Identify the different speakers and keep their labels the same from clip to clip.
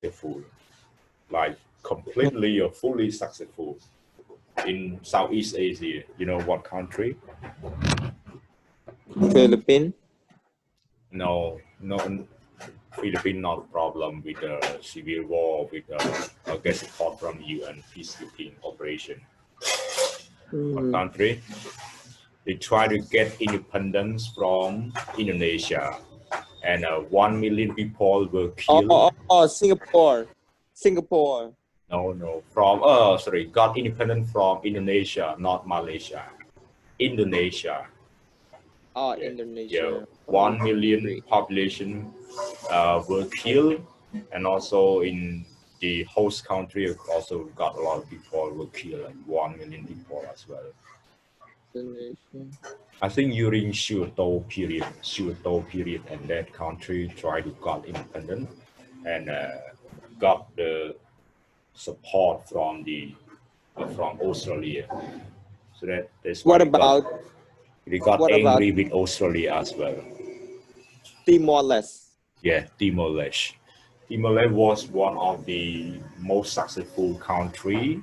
Speaker 1: successful, like completely or fully successful in Southeast Asia. You know what country?
Speaker 2: Philippines.
Speaker 1: No, Philippines not problem with the civil war with get support from UN peacekeeping operation. What country? They try to get independence from Indonesia, and 1 million people were killed.
Speaker 2: Singapore.
Speaker 1: No, from got independent from Indonesia, not Malaysia. Indonesia.
Speaker 2: Indonesia.
Speaker 1: 1 million population were killed, and also in the host country also got a lot of people were killed, like 1 million people as well.
Speaker 2: Indonesia.
Speaker 1: I think during Shuto period, and that country tried to got independent and got the support from from Australia. So that's why they got angry with Australia as well.
Speaker 2: Timor-Leste.
Speaker 1: Yeah, Timor-Leste. Timor-Leste was one of the most successful country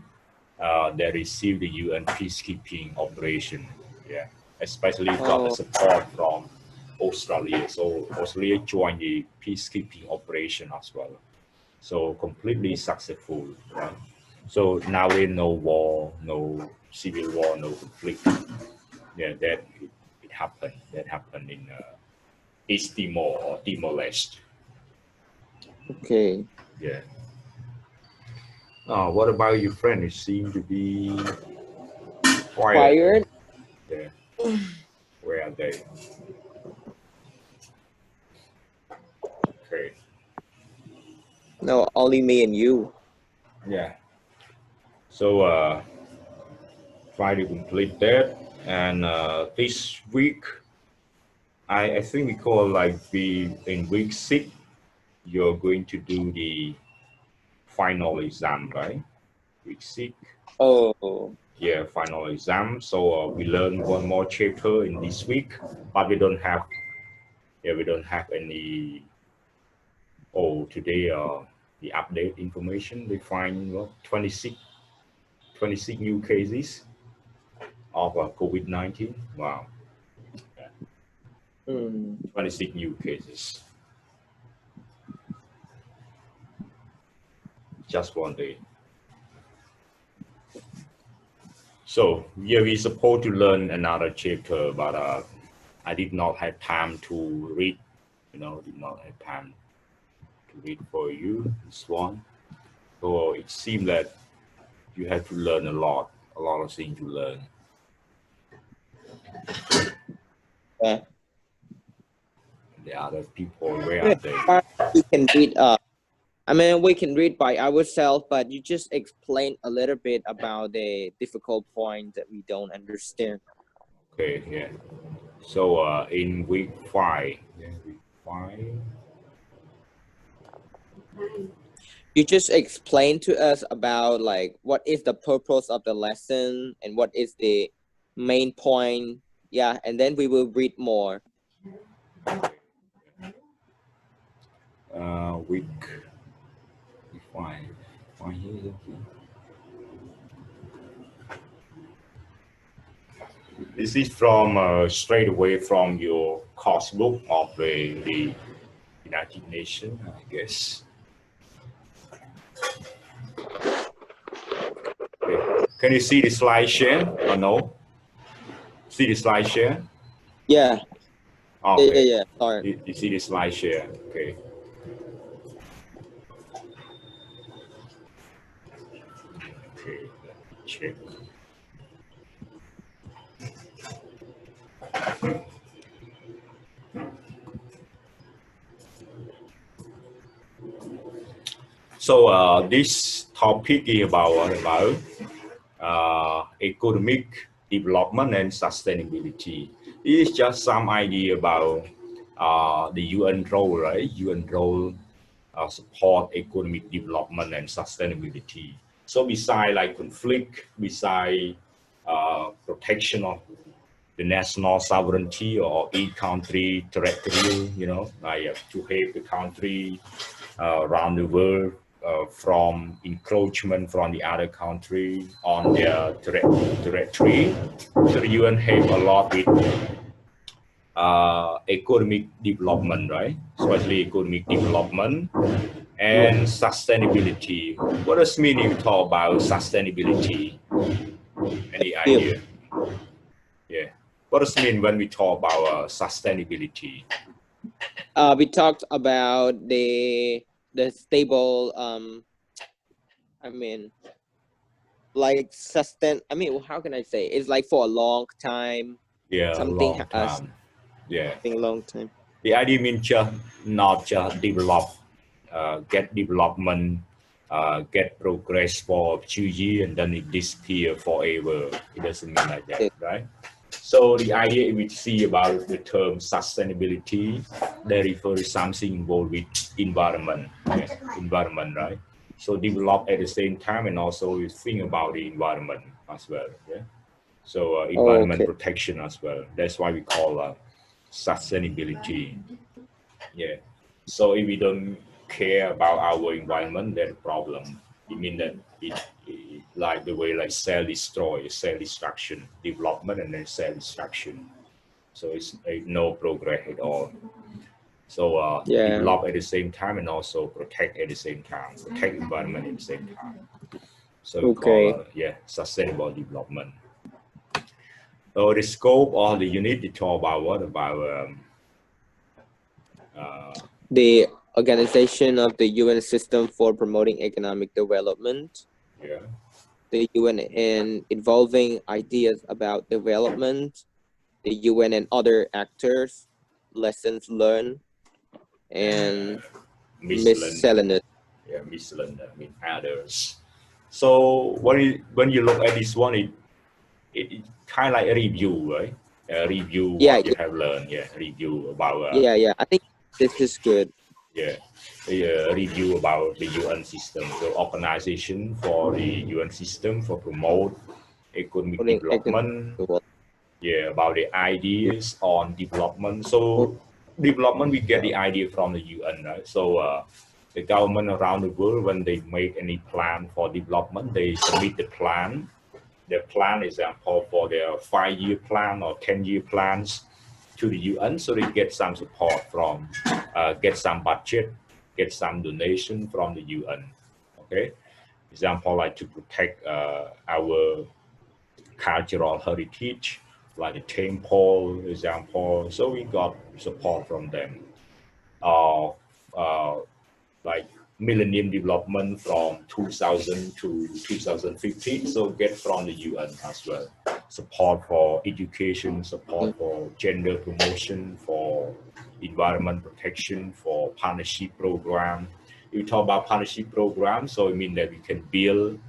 Speaker 1: that received the UN peacekeeping operation. Yeah, especially got the support from Australia. So Australia joined the peacekeeping operation as well. So completely successful. Right? So now there no war, no civil war, no conflict. Yeah, that it happened. That happened in East Timor or Timor-Leste.
Speaker 2: Okay.
Speaker 1: Yeah. What about your friend? It seemed to be quiet. Yeah. Where are they? Okay.
Speaker 2: No, only me and you.
Speaker 1: Yeah. So try to complete that, and this week, I think we call like in week 6, you're going to do the final exam, right? Week 6.
Speaker 2: Oh.
Speaker 1: Yeah, final exam. So we learn one more chapter in this week, but we don't have any. Oh, today the update information they find 26 new cases of COVID-19. Wow. Yeah. 26 new cases. Just one day. So yeah, we're supposed to learn another chapter, but I did not have time to read. Did not have time to read for you this one. So it seems that you have to learn a lot of things to learn.
Speaker 2: Yeah.
Speaker 1: The other people, where are they?
Speaker 2: We can read. We can read by ourselves, but you just explain a little bit about the difficult point that we don't understand.
Speaker 1: Okay, yeah. So in week 5,
Speaker 2: you just explain to us about like what is the purpose of the lesson and what is the main point. Yeah, and then we will read more.
Speaker 1: Week 5. Here. This is from straight away from your course book of the United Nations, I guess. Okay. Can you see the slide share or no? See the slide share?
Speaker 2: Yeah.
Speaker 1: Okay.
Speaker 2: Yeah. Sorry.
Speaker 1: You see the slide share? Okay. Okay. Let me check. So this topic is about economic development and sustainability. This is just some idea about the UN role, right? UN role support economic development and sustainability. So beside like conflict, beside protection of the national sovereignty or each country territorial, like to help the country around the world from encroachment from the other country on their territory. So the UN help a lot with economic development, right? Especially economic development and sustainability. What does it mean if you talk about sustainability? Any idea? Yeah. What does it mean when we talk about sustainability?
Speaker 2: We talked about the stable I mean like how can I say, it's like for a long time,
Speaker 1: Yeah,
Speaker 2: something
Speaker 1: long time. Yeah.
Speaker 2: something long time.
Speaker 1: The idea means just not just develop, get development, get progress for 2 years and then it disappear forever. It doesn't mean like that,
Speaker 2: Yeah.
Speaker 1: right? So the idea we see about the term sustainability, they refer to something involved with environment, yeah, environment, right? So develop at the same time and also you think about the environment as well, yeah. So environment
Speaker 2: Okay.
Speaker 1: protection as well. That's why we call sustainability. Yeah. So if we don't care about our environment, that's a problem. It means that it like the way like cell destroy, cell destruction, development and then cell destruction. So it's no progress at all. So
Speaker 2: Yeah.
Speaker 1: develop at the same time and also protect at the same time, protect environment at the same time. So we
Speaker 2: Okay.
Speaker 1: call sustainable development. So the scope of the unit to talk about what about
Speaker 2: The organization of the UN system for promoting economic development.
Speaker 1: yeah.
Speaker 2: The UN and involving ideas about development, the UN and other actors, lessons learned, and miscellaneous.
Speaker 1: Yeah, miscellaneous, I mean others. So when you look at this one, it kind of like a review, right? Review
Speaker 2: Yeah,
Speaker 1: what you have learned. Yeah, review about
Speaker 2: yeah. I think this is good.
Speaker 1: yeah, review about the UN system, the organization for the UN system for promote economic
Speaker 2: Promoting
Speaker 1: development.
Speaker 2: economic
Speaker 1: Yeah, about the ideas on development. So development, we get the idea from the UN, right? So the government around the world, when they make any plan for development, they submit the plan. Their plan, example, for their 5-year plan or 10-year plans to the UN, so they get some support from, get some budget, get some donation from the UN. Okay, example like to protect our cultural heritage, like the temple example. So we got support from them. Uh, like Millennium Development from 2000 to 2015. So get from the UN as well. Support for education, support for gender promotion, for environment protection, for partnership program. If you talk about partnership program, so it means that we can build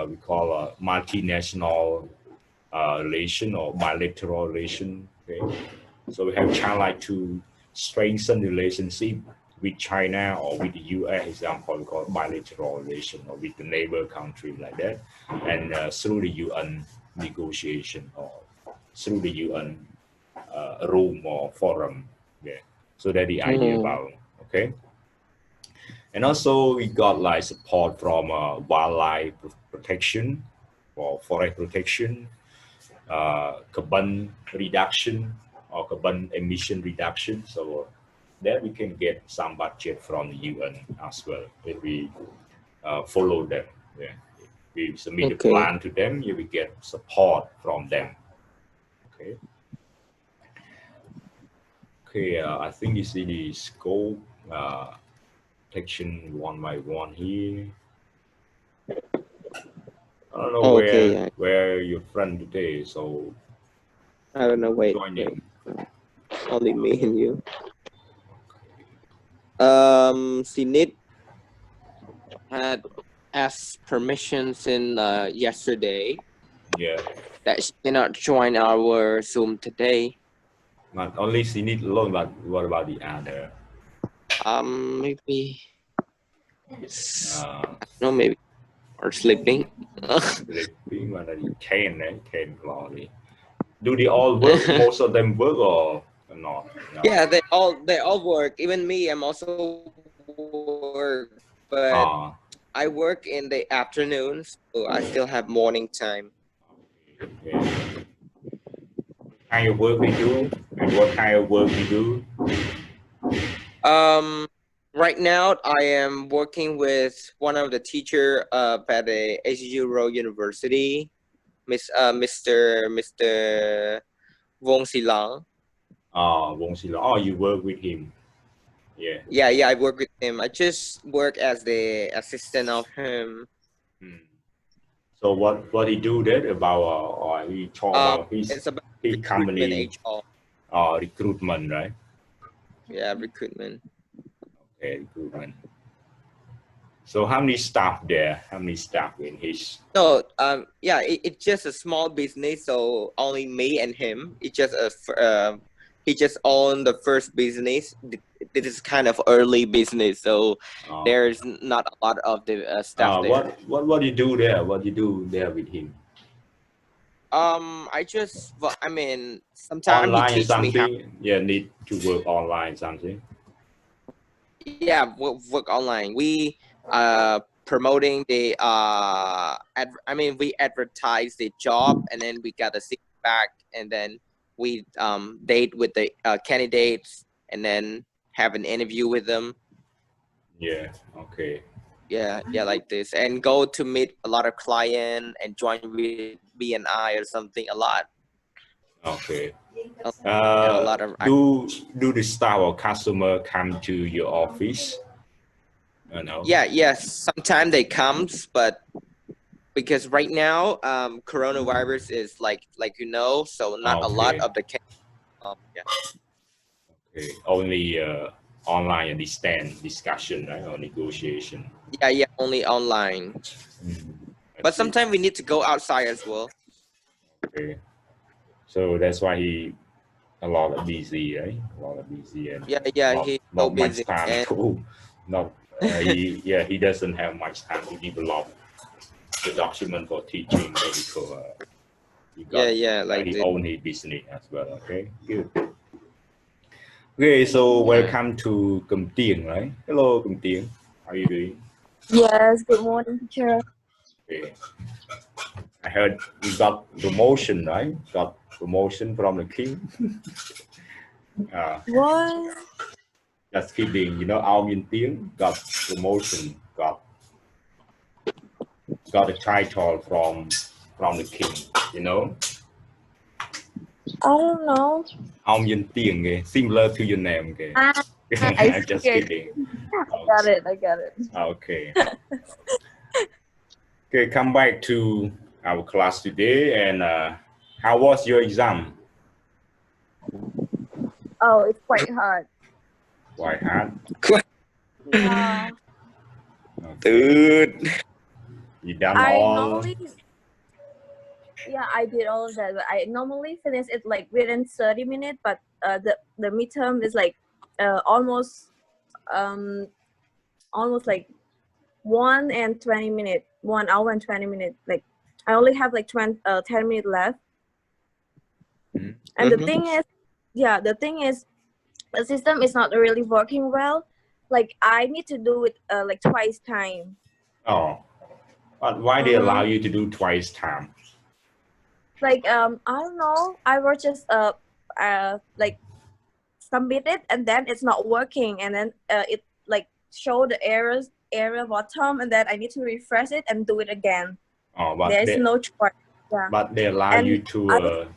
Speaker 1: we call a multinational relation or bilateral relation. Okay? So we have China like to strengthen the relationship with China or with the US, example, we call it bilateral relation, or with the neighbor country like that, and through the UN negotiation or through the UN room or forum. Yeah. So that's the idea about, okay. And also we got like support from wildlife protection or forest protection, carbon reduction or carbon emission reduction. So that we can get some budget from the UN as well if we follow them. Yeah. If we submit a plan to them, you will get support from them. Okay. Okay, I think this is the scope. Section one by one here. I don't know where your friend today, so
Speaker 2: I don't know. Wait. Only me and you. Sinit had asked permission since yesterday.
Speaker 1: Yeah.
Speaker 2: That she cannot join our Zoom today.
Speaker 1: Not only Sinit alone, but what about the other?
Speaker 2: Maybe. No, maybe. Or sleeping.
Speaker 1: Sleeping, mà là 10 đấy, 10 lò đi. Do they all work? Most of them work or or not? No.
Speaker 2: Yeah, they all work. Even me, I'm also work, but
Speaker 1: Ah,
Speaker 2: I work in the afternoons, so I still have morning time.
Speaker 1: yeah. Kind of work we do, and what kind of work we do?
Speaker 2: Um, right now I am working with one of the teacher at the Rural University, Mr. Wong Silang.
Speaker 1: Wong Sila. Oh, you work with him. Yeah.
Speaker 2: Yeah, I work with him. I just work as the assistant of him.
Speaker 1: Hmm. So what he do there about or he talk about
Speaker 2: It's about
Speaker 1: his
Speaker 2: recruitment
Speaker 1: company
Speaker 2: HR.
Speaker 1: recruitment, right?
Speaker 2: Yeah, recruitment.
Speaker 1: Okay, recruitment. So how many staff there? How many staff in his?
Speaker 2: No, yeah, it's just a small business, so only me and him. It's just he just owned the first business. This is kind of early business, so
Speaker 1: Uh,
Speaker 2: there's not a lot of the staff there.
Speaker 1: what you do there? What you do there with him?
Speaker 2: I mean, sometimes he
Speaker 1: Online or
Speaker 2: teach me how.
Speaker 1: something? Yeah, need to work online something.
Speaker 2: Yeah, work online. We promoting the we advertise the job, and then we got a feedback, and then we date with the candidates, and then have an interview with them.
Speaker 1: Yeah. Okay.
Speaker 2: Yeah, like this, and go to meet a lot of client and join with BNI or something a lot.
Speaker 1: Okay.
Speaker 2: A lot of
Speaker 1: Do the staff or customer come to your office? No.
Speaker 2: yes. Sometimes they comes, but because right now coronavirus is so not a lot
Speaker 1: Okay.
Speaker 2: of the yeah.
Speaker 1: Okay. Only online and distance discussion, right, or negotiation.
Speaker 2: Yeah, only online,
Speaker 1: I
Speaker 2: but
Speaker 1: see.
Speaker 2: sometimes we need to go outside as well.
Speaker 1: Okay. So that's why he a lot of busy, right? A lot of busy and
Speaker 2: Yeah, he's so
Speaker 1: not much
Speaker 2: busy,
Speaker 1: time
Speaker 2: and
Speaker 1: to not he doesn't have much time to develop the document for teaching medical. He got
Speaker 2: yeah, like
Speaker 1: he
Speaker 2: this.
Speaker 1: own his business as well. Okay, good. Okay, so
Speaker 2: Yeah,
Speaker 1: welcome to Cầm Tiền, right? Hello, Cầm Tiền. How are you doing?
Speaker 3: Yes, good morning, teacher.
Speaker 1: Okay. I heard you got promotion, right? Got promotion from the king. uh,
Speaker 3: What?
Speaker 1: just kidding. You know, Ao Minh Tiếng got promotion, got a title from the king. You know,
Speaker 3: I don't know.
Speaker 1: Ao Minh Tiếng, similar to your name. Okay.
Speaker 3: Ah, I
Speaker 1: I'm just
Speaker 3: see.
Speaker 1: kidding.
Speaker 3: Got it. I got it.
Speaker 1: Okay. Okay, come back to our class today. And how was your exam?
Speaker 3: Oh, it's quite hard.
Speaker 1: Quite hard.
Speaker 3: Yeah.
Speaker 1: Okay.
Speaker 2: dude.
Speaker 1: You done
Speaker 3: I
Speaker 1: all?
Speaker 3: normally, yeah, I did all of that. But I normally finish it like within 30 minutes, but the midterm is like almost almost like 1 and 20 minutes, 1 hour and 20 minutes. Like I only have like 10 minutes left.
Speaker 1: Mhm.
Speaker 3: And the thing is, the thing is, the system is not really working well. Like I need to do it like twice time.
Speaker 1: Oh, but why they allow you to do twice time?
Speaker 3: Like I don't know. I was just like submit it and then it's not working, and then it like show the error bottom, and then I need to refresh it and do it again.
Speaker 1: Oh,
Speaker 3: There's no choice. Yeah.
Speaker 1: but they allow
Speaker 3: And
Speaker 1: you to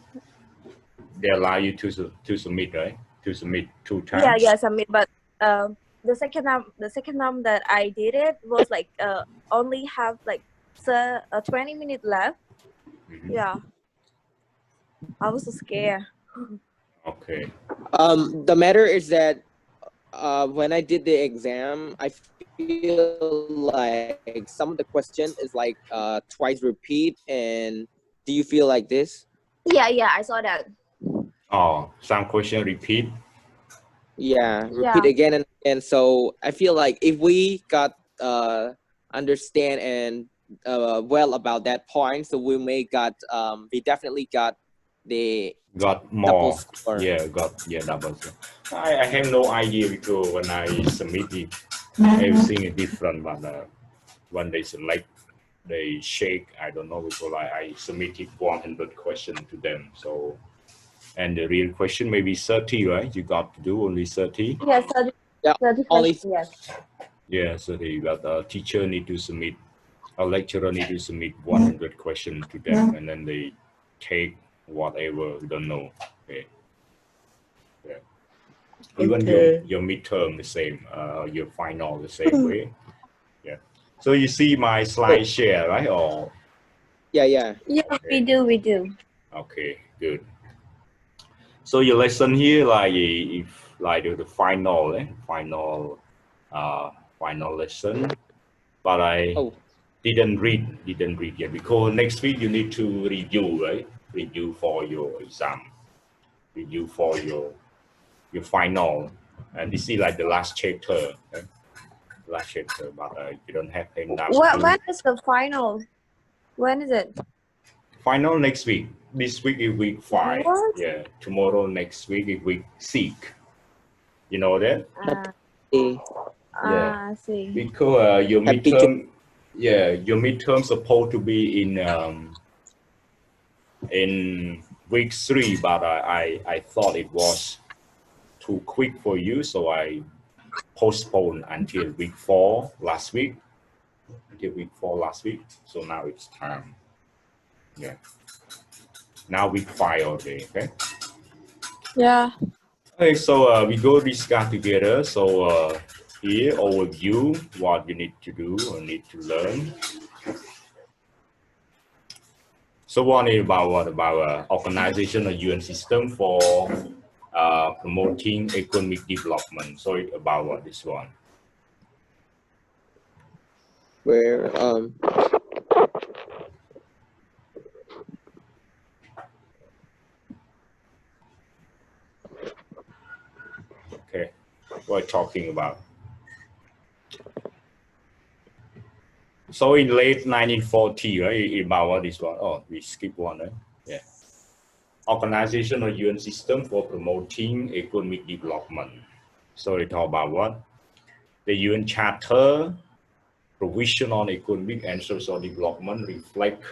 Speaker 1: submit, right? To submit 2 times.
Speaker 3: yeah, submit. But the second time that I did it was like only have like 20 minutes left.
Speaker 1: Mhm.
Speaker 3: Yeah, I was so scared.
Speaker 1: Okay.
Speaker 2: The matter is that when I did the exam, I feel like some of the question is like twice repeat. And do you feel like this?
Speaker 3: Yeah, I saw that.
Speaker 1: Oh, some question repeat.
Speaker 2: Yeah,
Speaker 3: Yeah.
Speaker 2: repeat again and again. So I feel like if we got understand and well about that point, so we definitely got they
Speaker 1: got
Speaker 2: double
Speaker 1: more.
Speaker 2: score.
Speaker 1: Yeah, double score. I have no idea because when I submit it, everything is different. But when they select, they shake. I don't know because I submitted 100 questions to them. So, and the real question maybe 30, right? You got to do only 30.
Speaker 3: Yes,
Speaker 2: Yeah,
Speaker 3: 30
Speaker 2: only
Speaker 3: questions, yes.
Speaker 1: Yeah, 30. But the teacher need to submit. A lecturer need to submit 100 questions to them, and then they take whatever don't know. Okay. Yeah. Even your midterm the same, your final the same way. Yeah. So you see my slide share, right? Or
Speaker 2: yeah.
Speaker 3: Yeah,
Speaker 1: okay.
Speaker 3: we do.
Speaker 1: Okay, good. So your lesson here, like if like the final, final lesson, but I
Speaker 2: Oh,
Speaker 1: didn't read yet because next week you need to review, right? Review for your exam, review for your final, and this is like the last chapter, right? Last chapter, but you don't have enough to
Speaker 3: When is the final? When is it?
Speaker 1: final next week. This week is week 5.
Speaker 3: What?
Speaker 1: Yeah, tomorrow next week is week 6. You know that?
Speaker 2: okay.
Speaker 1: Yeah,
Speaker 3: I see.
Speaker 1: because your
Speaker 2: Happy to
Speaker 1: midterm, yeah, your midterm supposed to be in week 3, but I thought it was too quick for you, so I postponed until week 4 last week. Until week 4 last week. So now it's time. Yeah. Now week 5 already. Okay.
Speaker 3: Yeah.
Speaker 1: Okay. So we go discuss together. So here overview what you need to do or need to learn. So one is about what about organization or UN system for promoting economic development. So it's about what this one.
Speaker 2: where
Speaker 1: Okay. What talking about? So in late 1940, right? About what this one? Oh, we skip one, right? Yeah. Organization or UN system for promoting economic development. So it talk about what? The UN Charter provision on economic and social development reflect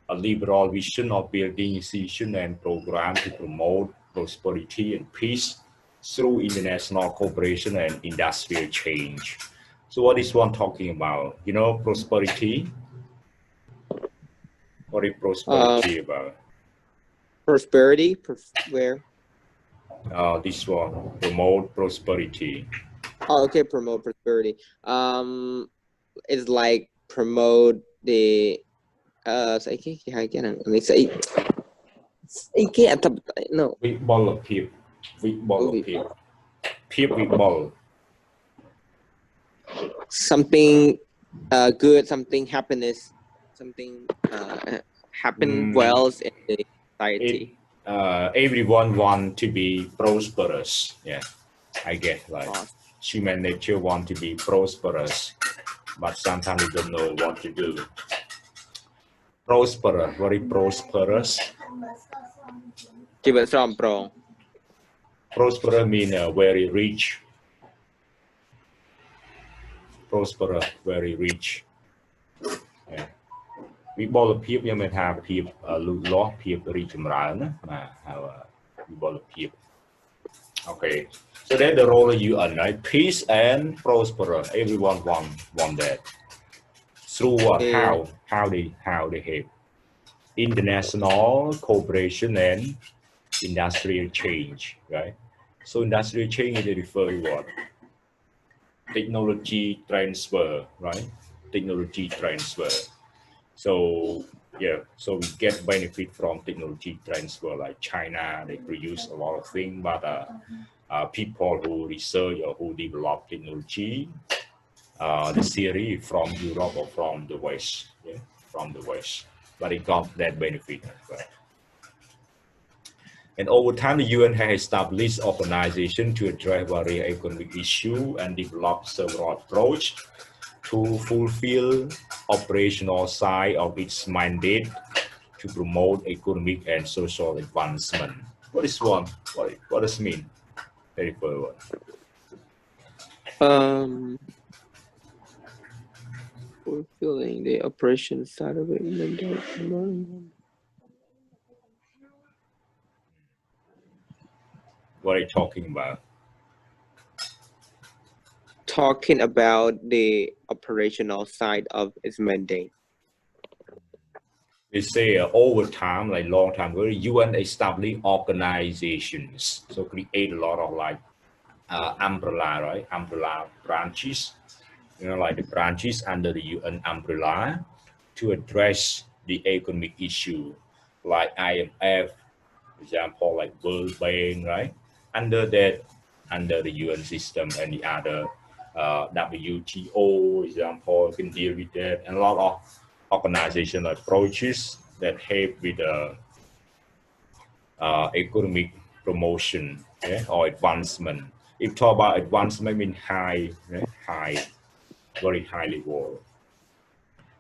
Speaker 1: a liberal vision of building institutions and programs to promote prosperity and peace through international cooperation and industrial change. So what is one talking about? You know, prosperity. What is prosperity about?
Speaker 2: prosperity. Where?
Speaker 1: This one, promote prosperity.
Speaker 2: Oh, okay. Promote prosperity. It's like promote the say cái cái này mình say cái tập no.
Speaker 1: With ball of peep. With ball of peep. Peep with ball.
Speaker 2: Something good, something happiness, something happen well in the society.
Speaker 1: Everyone want to be prosperous. Yeah, I get like human nature want to be prosperous, but sometimes they don't know what to do. Prosperous, very prosperous.
Speaker 2: Chỉ vẫn xong pro.
Speaker 1: Prosperous mean very rich. Prosperous, very rich. Yeah. វិបុលភាពយើងមានថាភាពលូតលាស់ភាពរីកចម្រើនណាបាទហៅវិបុលភាព Okay, so that's the role of UN, right? Peace and prosperous. Everyone want that. Through what? How they have international cooperation and industrial change, right? So industrial change is refer to what? Technology transfer, right? Technology transfer. So yeah, so we get benefit from technology transfer. Like China, they produce a lot of things, but people who research or who develop technology, the theory from Europe or from the West, yeah, from the West, but it got that benefit as well. And over time, the UN has established organization to address various economic issues and develop several approaches to fulfill operational side of its mandate to promote economic and social advancement. What is one? What does it mean? Very forward.
Speaker 2: Fulfilling the operation side of it.
Speaker 1: What are you talking about?
Speaker 2: Talking about the operational side of its mandate.
Speaker 1: They say over time, like long time ago, UN established organizations, so create a lot of like umbrella, right? Umbrella branches, like the branches under the UN umbrella to address the economic issue, like IMF, for example, like World Bank, right? Under the UN system and the other WTO, example, can deal with that, and a lot of organizational approaches that help with the economic promotion, yeah, or advancement. If talk about advancement, mean high, very high level.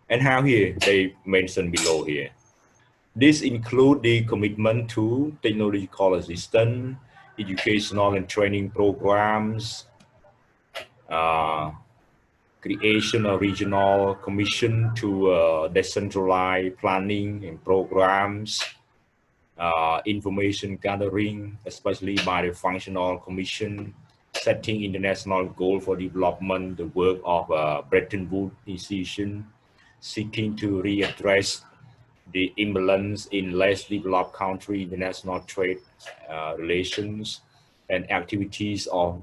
Speaker 1: And how here they mention below here. This include the commitment to technological assistance, educational and training programs, creation of regional commission to decentralize planning and programs, information gathering, especially by the functional commission, setting international goal for development, the work of Bretton Woods institution, seeking to readdress the imbalance in less developed country international trade relations, and activities of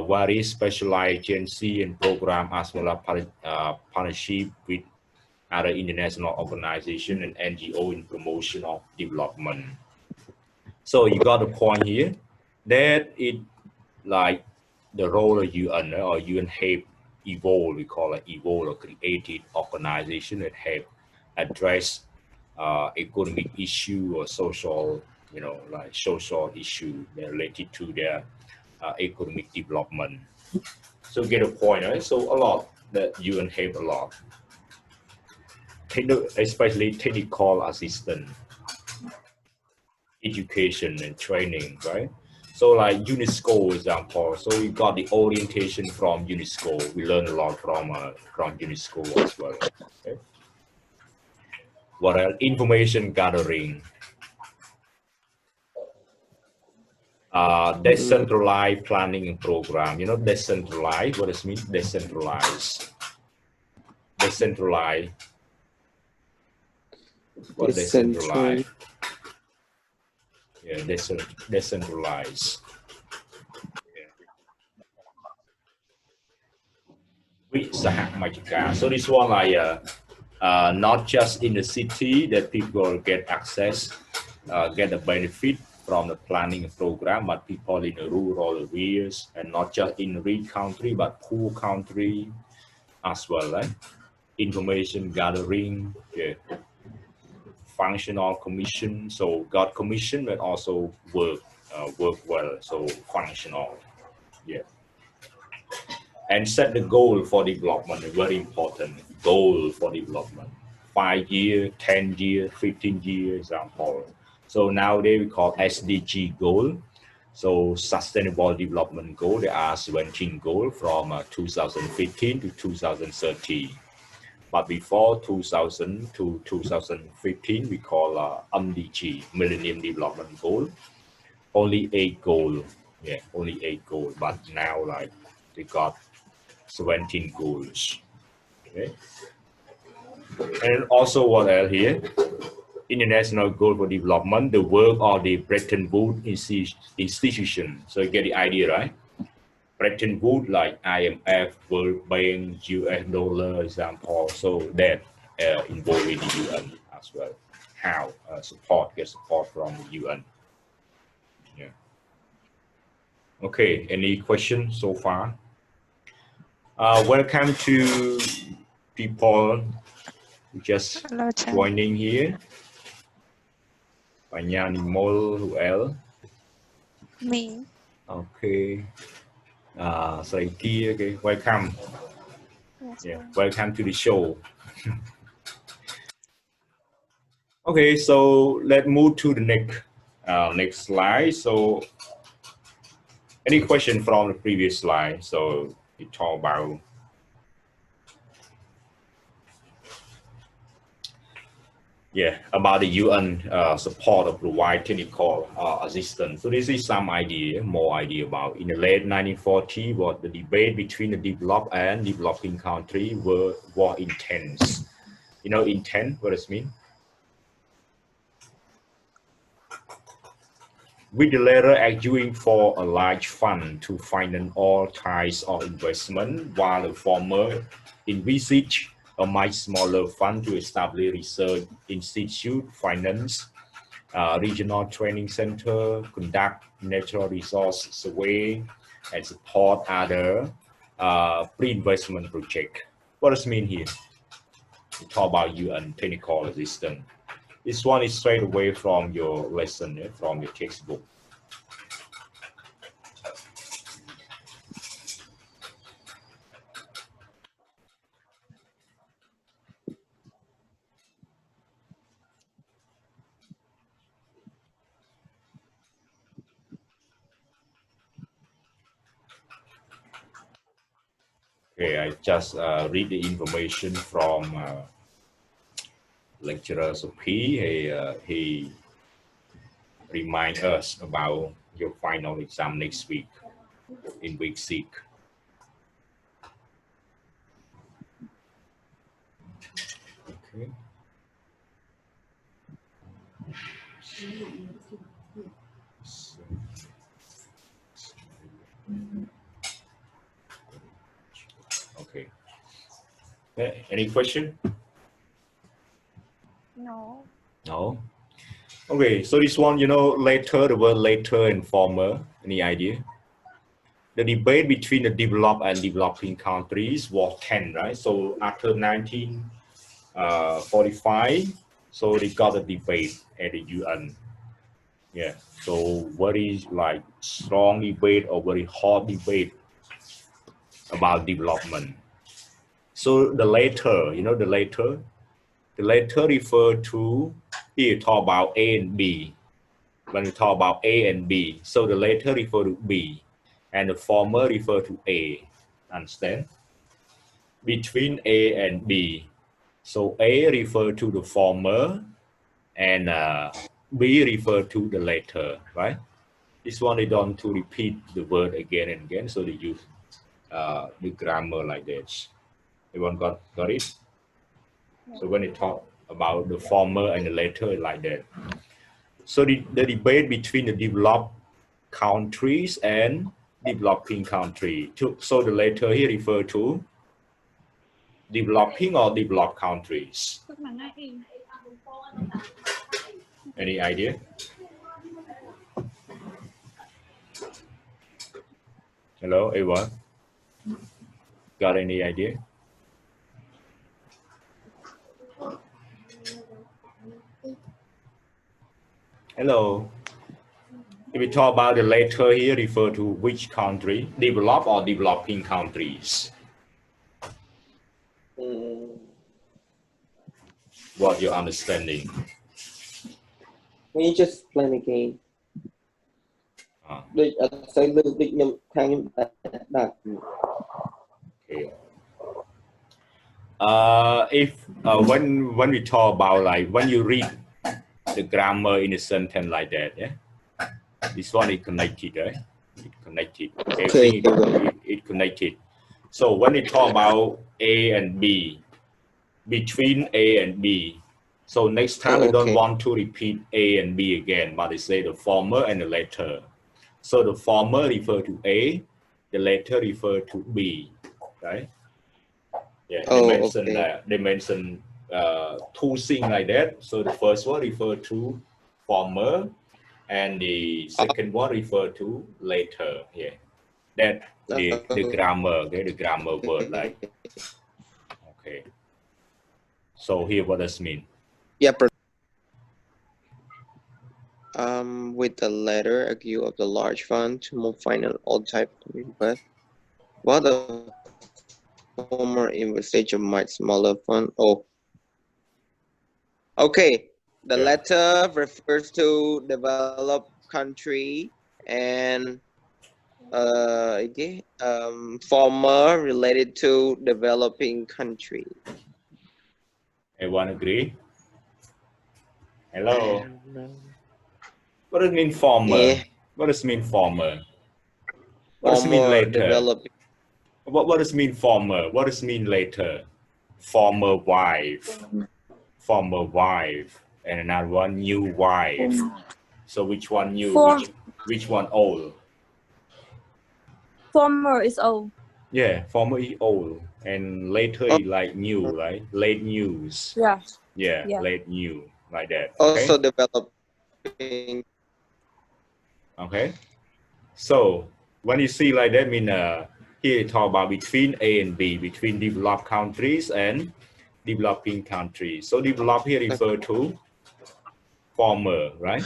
Speaker 1: various specialized agency and program, as well as partnership with other international organization and NGO in promotion of development. So you got the point here that it like the role of UN or UN help evolve, we call it evolve or created organization that help address economic issue or social, like social issue related to their economic development. So get a point, right? So a lot that UN help a lot, especially technical assistance, education and training, right? So like UNESCO example, so we got the orientation from UNESCO. We learn a lot from UNESCO as well. Okay? What else? Information gathering. Decentralized planning and program. Decentralized, what does it mean? Decentralized. Decentralized. What decentralized? Yeah, decentralized. So this one like not just in the city that people get access, get the benefit from the planning program, but people in the rural areas, and not just in rich country but poor country as well. Right? Information gathering, yeah. Functional commission. So got commission but also work well. So functional, yeah. And set the goal for development, very important goal for development. 5 year, 10 year, 15 year example. So nowadays we call SDG goal. So sustainable development goal, there are 17 goals from 2015 to 2030. But before 2000 to 2015, we call MDG, Millennium Development Goal. Only 8 goals. Yeah, only 8 goals. But now like they got 17 goals. Okay. And also what else here? International Goal for Development, the work of the Bretton Woods institution. So you get the idea, right? Bretton Woods, like IMF, World Bank, US dollar example. So that involved in the UN as well. How get support from the UN. Yeah. Okay, any questions so far? Welcome to people just joining here. Panyanimol, who else?
Speaker 4: Me.
Speaker 1: Okay. Saiki, okay, welcome.
Speaker 4: Yes,
Speaker 1: yeah, welcome to the show. Okay, so let's move to the next slide. So any question from the previous slide? So we talk about about the UN support or provide technical assistance. So this is some more idea about in the late 1940s, what the debate between the developed and developing country were intense. You know, intense, what does it mean? With the latter arguing for a large fund to finance all types of investment, while the former envisaged a much smaller fund to establish research institute, finance regional training center, conduct natural resource survey, and support other pre-investment project. What does it mean here? We talk about UN technical assistance. This one is straight away from your lesson, from your textbook. Okay, I just read the information from lecturer Sophie. He remind us about your final exam next week in week 6. Okay. Okay. Any question?
Speaker 4: No.
Speaker 1: No. Okay, so this one, later, the word later and former, any idea? The debate between the developed and developing countries was tense, right? So after 1945, so they got a debate at the UN. Yeah, so very like strong debate or very hot debate about development. So the later, the later refer to, here talk about A and B. When we talk about A and B, so the later refer to B and the former refer to A. Understand? Between A and B. So A refer to the former and B refer to the later, right? This one they don't to repeat the word again and again, so they use the grammar like this. Everyone got it? So when they talk about the former and the later, like that. So the debate between the developed countries and developing country. So the later here refer to developing or developed countries. Any idea? Hello, everyone. Got any idea? Hello. If we talk about the later here, refer to which country? Developed or developing countries? What your understanding?
Speaker 2: Can you just explain again? Okay.
Speaker 1: If when we talk about like when you read the grammar in a sentence like that, yeah, this one is connected, right? It connected. Everything it connected. So when we talk about A and B, between A and B, so next time we don't want to repeat A and B again, but they say the former and the later. So the former refer to A, the later refer to B, right? Yeah, they mention two things like that. So the first one refer to former, and the second one refer to later. Yeah, that the grammar, okay, the grammar word like. Okay. So here, what does it mean?
Speaker 2: Yeah. With the latter, a view of the large fund to move final all type of invest. While the former investigation might smaller fund. Oh, okay. The
Speaker 1: Yeah.
Speaker 2: letter refers to developed country and former related to developing country.
Speaker 1: Everyone agree? Hello.
Speaker 2: No.
Speaker 1: What does it mean former?
Speaker 2: Yeah,
Speaker 1: What does it mean former? What does it mean
Speaker 2: former
Speaker 1: later?
Speaker 2: developing.
Speaker 1: What does it mean former? What does it mean later? Former wife. Former wife. And another one, new wife. So which one new? Which one old?
Speaker 3: Former is old.
Speaker 1: Yeah, former is old. And later is like new, right? Late news.
Speaker 3: Yeah.
Speaker 1: Yeah,
Speaker 3: Yeah.
Speaker 1: late new. Like that.
Speaker 2: Also
Speaker 1: Okay.
Speaker 2: developing.
Speaker 1: Okay. So when you see like that, mean here you talk about between A and B, between developed countries and developing countries. So developed here refer to former, right?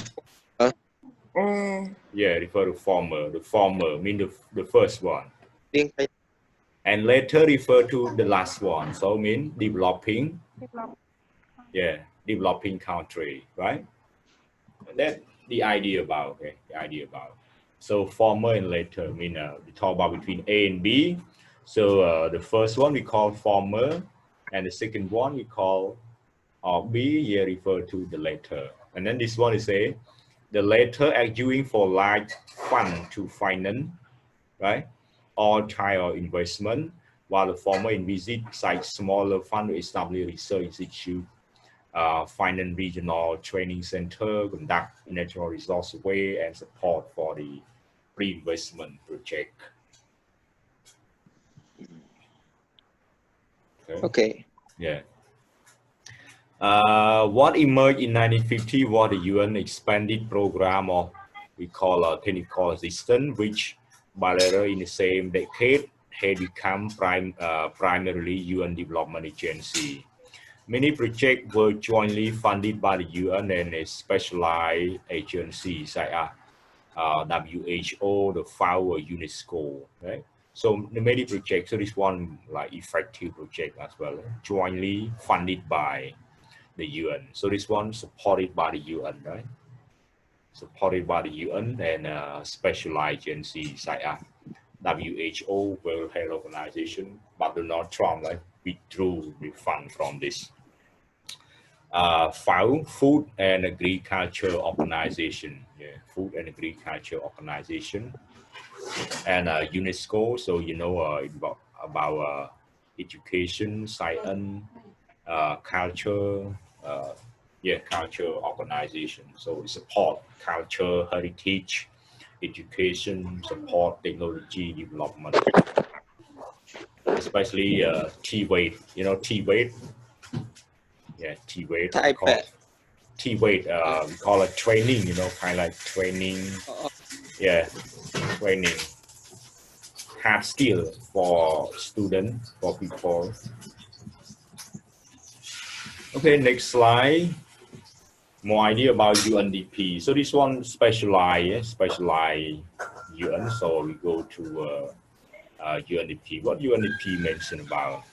Speaker 1: Yeah, refer to former. The former mean the first one. And later refer to the last one. So mean developing. Yeah, developing country, right? And that's the idea about, okay, the idea about. So former and later mean we talk about between A and B. So the first one we call former, and the second one we call B. Here refer to the later, and then this one is a the later arguing for large fund to finance, right, all type of investment, while the former envisage smaller fund to establish research institute, finance regional training center, conduct natural resource way, and support for the pre-investment project.
Speaker 2: Okay.
Speaker 1: Yeah. What emerged in 1950 was the UN expanded program of we call a technical assistance, which by later in the same decade had become primarily UN Development Agency. Many projects were jointly funded by the UN and a specialized agencies such as WHO, the FAHL, or UNESCO, right? So the many projects, so this one like effective project as well, jointly funded by the UN. So this one supported by the UN, right? Supported by the UN and specialized agencies such as WHO, World Health Organization, but Donald Trump like withdrew the fund from this. FAO, Food and Agriculture Organization, yeah, Food and Agriculture Organization, and UNESCO. So you know about education, science, culture, yeah, culture organization. So it support culture, heritage, education, support technology development, especially T-weight. You know T-weight. Yeah, T-weight. T-weight, we call it training, you know, kind of like training, yeah, training, hard skill for students, for people. Okay, next slide. More idea about UNDP. So this one specialized UN. So we go to UNDP. What UNDP mentioned about?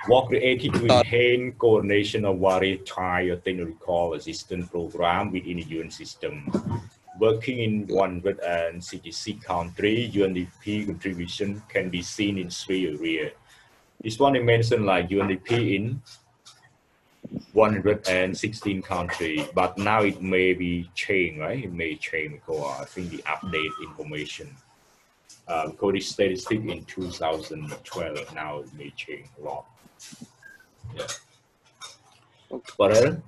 Speaker 1: Was created to enhance coordination of various types of technical assistance program within the UN system. Working in 166 countries, UNDP contribution can be seen in 3 areas. This one I mentioned like UNDP in 116 countries, but now it may be changed, right? It may change because I think the update information. Because the statistic in 2012, now it may change a lot. Yeah. But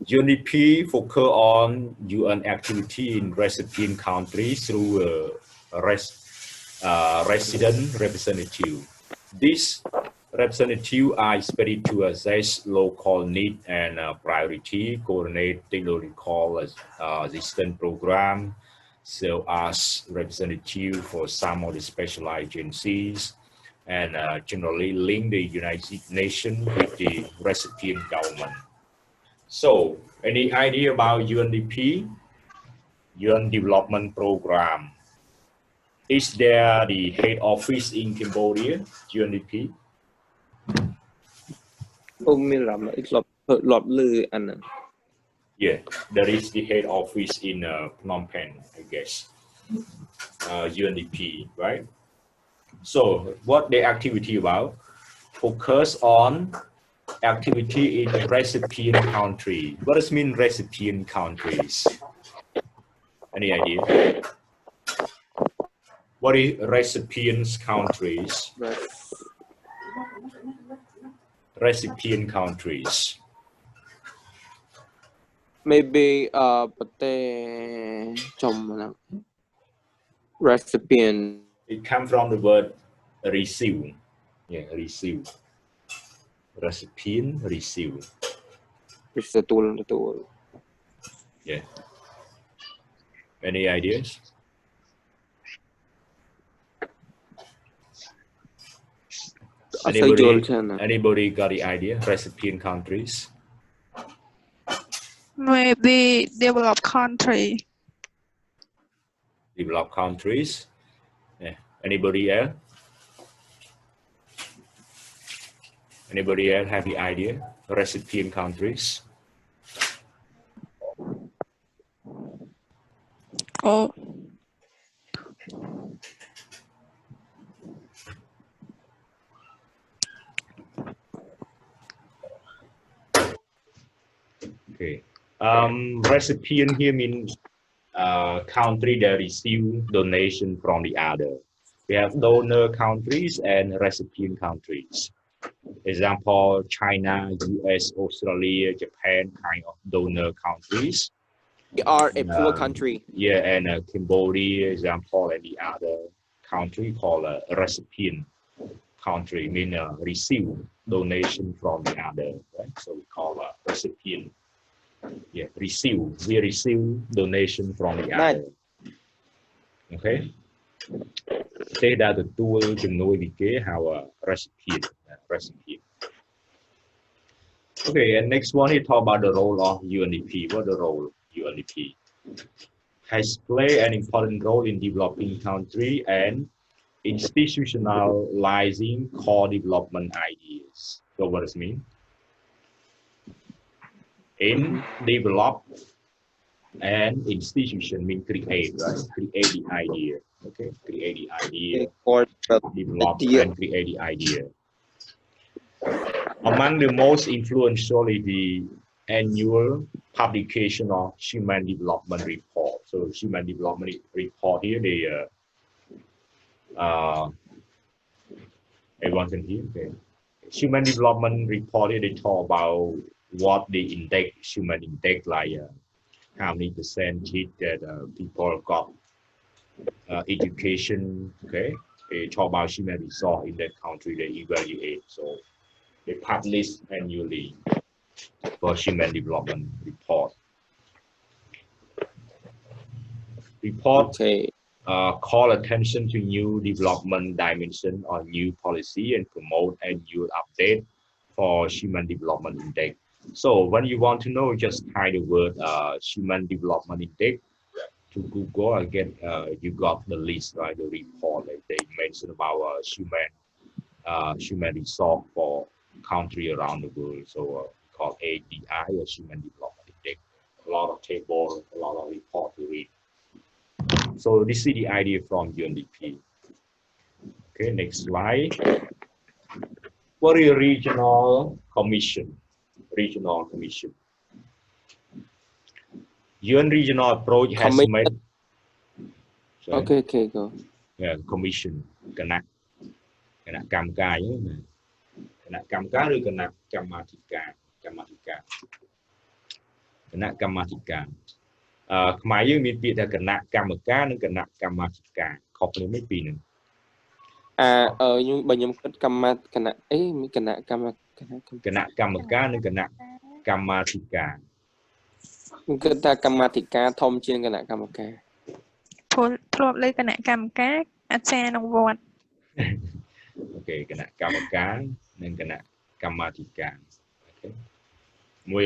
Speaker 1: UNDP focus on UN activity in recipient countries through resident representative. These representatives are expected to assess local need and priority, coordinate technological assistance program, so as representative for some of the specialized agencies, and generally link the United Nations with the recipient government. So, any idea about UNDP, UN Development Program? Is there the head office in Cambodia, UNDP?
Speaker 2: ผมมีหลอดลืออันนั้น
Speaker 1: Yeah, there is the head office in Phnom Penh, I guess. UNDP, right? So what the activity about? Focus on activity in recipient country. What does mean recipient countries? Any idea? What is recipients countries? Recipient countries.
Speaker 2: Maybe ប្រទេសចំណាំ recipient
Speaker 1: It comes from the word receive. Yeah, receive. Recipient, receive.
Speaker 2: ទទួល
Speaker 1: Yeah. Any ideas? Anybody got the idea? Recipient countries?
Speaker 4: Maybe developed country.
Speaker 1: Developed countries. Yeah. Anybody else? Anybody else have the idea? Recipient countries?
Speaker 4: Oh,
Speaker 1: Okay. Recipient here means country that receive donation from the other. We have donor countries and recipient countries. Example, China, US, Australia, Japan, kind of donor countries.
Speaker 2: We are a poor country.
Speaker 1: Yeah, and Cambodia, example, and the other country called a recipient country, mean receive donation from the other, right? So we call a recipient. Yeah, receive. We receive donation from the other. Okay. Thế đã được tool chừng nuôi vì kế how a recipient. Okay, and next one he talk about the role of UNDP. What the role UNDP has played an important role in developing country and institutionalizing core development ideas. So what does it mean? In develop and institution mean create, right? Create the idea. Okay, create the idea, develop and create the idea. Among the most influential is the annual publication of Human Development Report. So Human Development Report here, they everyone can hear. Okay. Human Development Report here, they talk about what the index, human index, like how many percentage that people got education. Okay, they talk about human resource in that country. They evaluate. So they publish annually for Human Development Report. Call attention to new development dimension or new policy and promote annual update for Human Development Index. So when you want to know, just type the word Human Development Index to Google. Again, you got the list, right? The report like they mentioned about human resource for country around the world. So called ADI or Human Development Index. A lot of table, a lot of report to read. So this is the idea from UNDP. Okay, next slide. What is regional commission? Regional commission. UN regional approach has made.
Speaker 2: Okay, go.
Speaker 1: Yeah, commission. គណៈកម្មការគណៈកម្មការឬគណៈកម្មាធិការខ្មែរយើងមានពាក្យថាគណៈកម្មការនិងគណៈកម្មាធិការខុសគ្នាមិនពីរហ្នឹង
Speaker 2: ខ្ញុំគិតគណៈអីមានគណៈកម្ម
Speaker 1: ការនិងគណៈកម្មាធិការ
Speaker 2: ខ្ញុំគិតថាកម្មាធិការធំជាងគណៈកម្មការ
Speaker 4: ពលធ្លាប់លើគណៈកម្មការអាចារ្យក្នុងវត្ត
Speaker 1: អូខេគណៈកម្មការនិងគណៈកម្មាធិការអូខេមួយ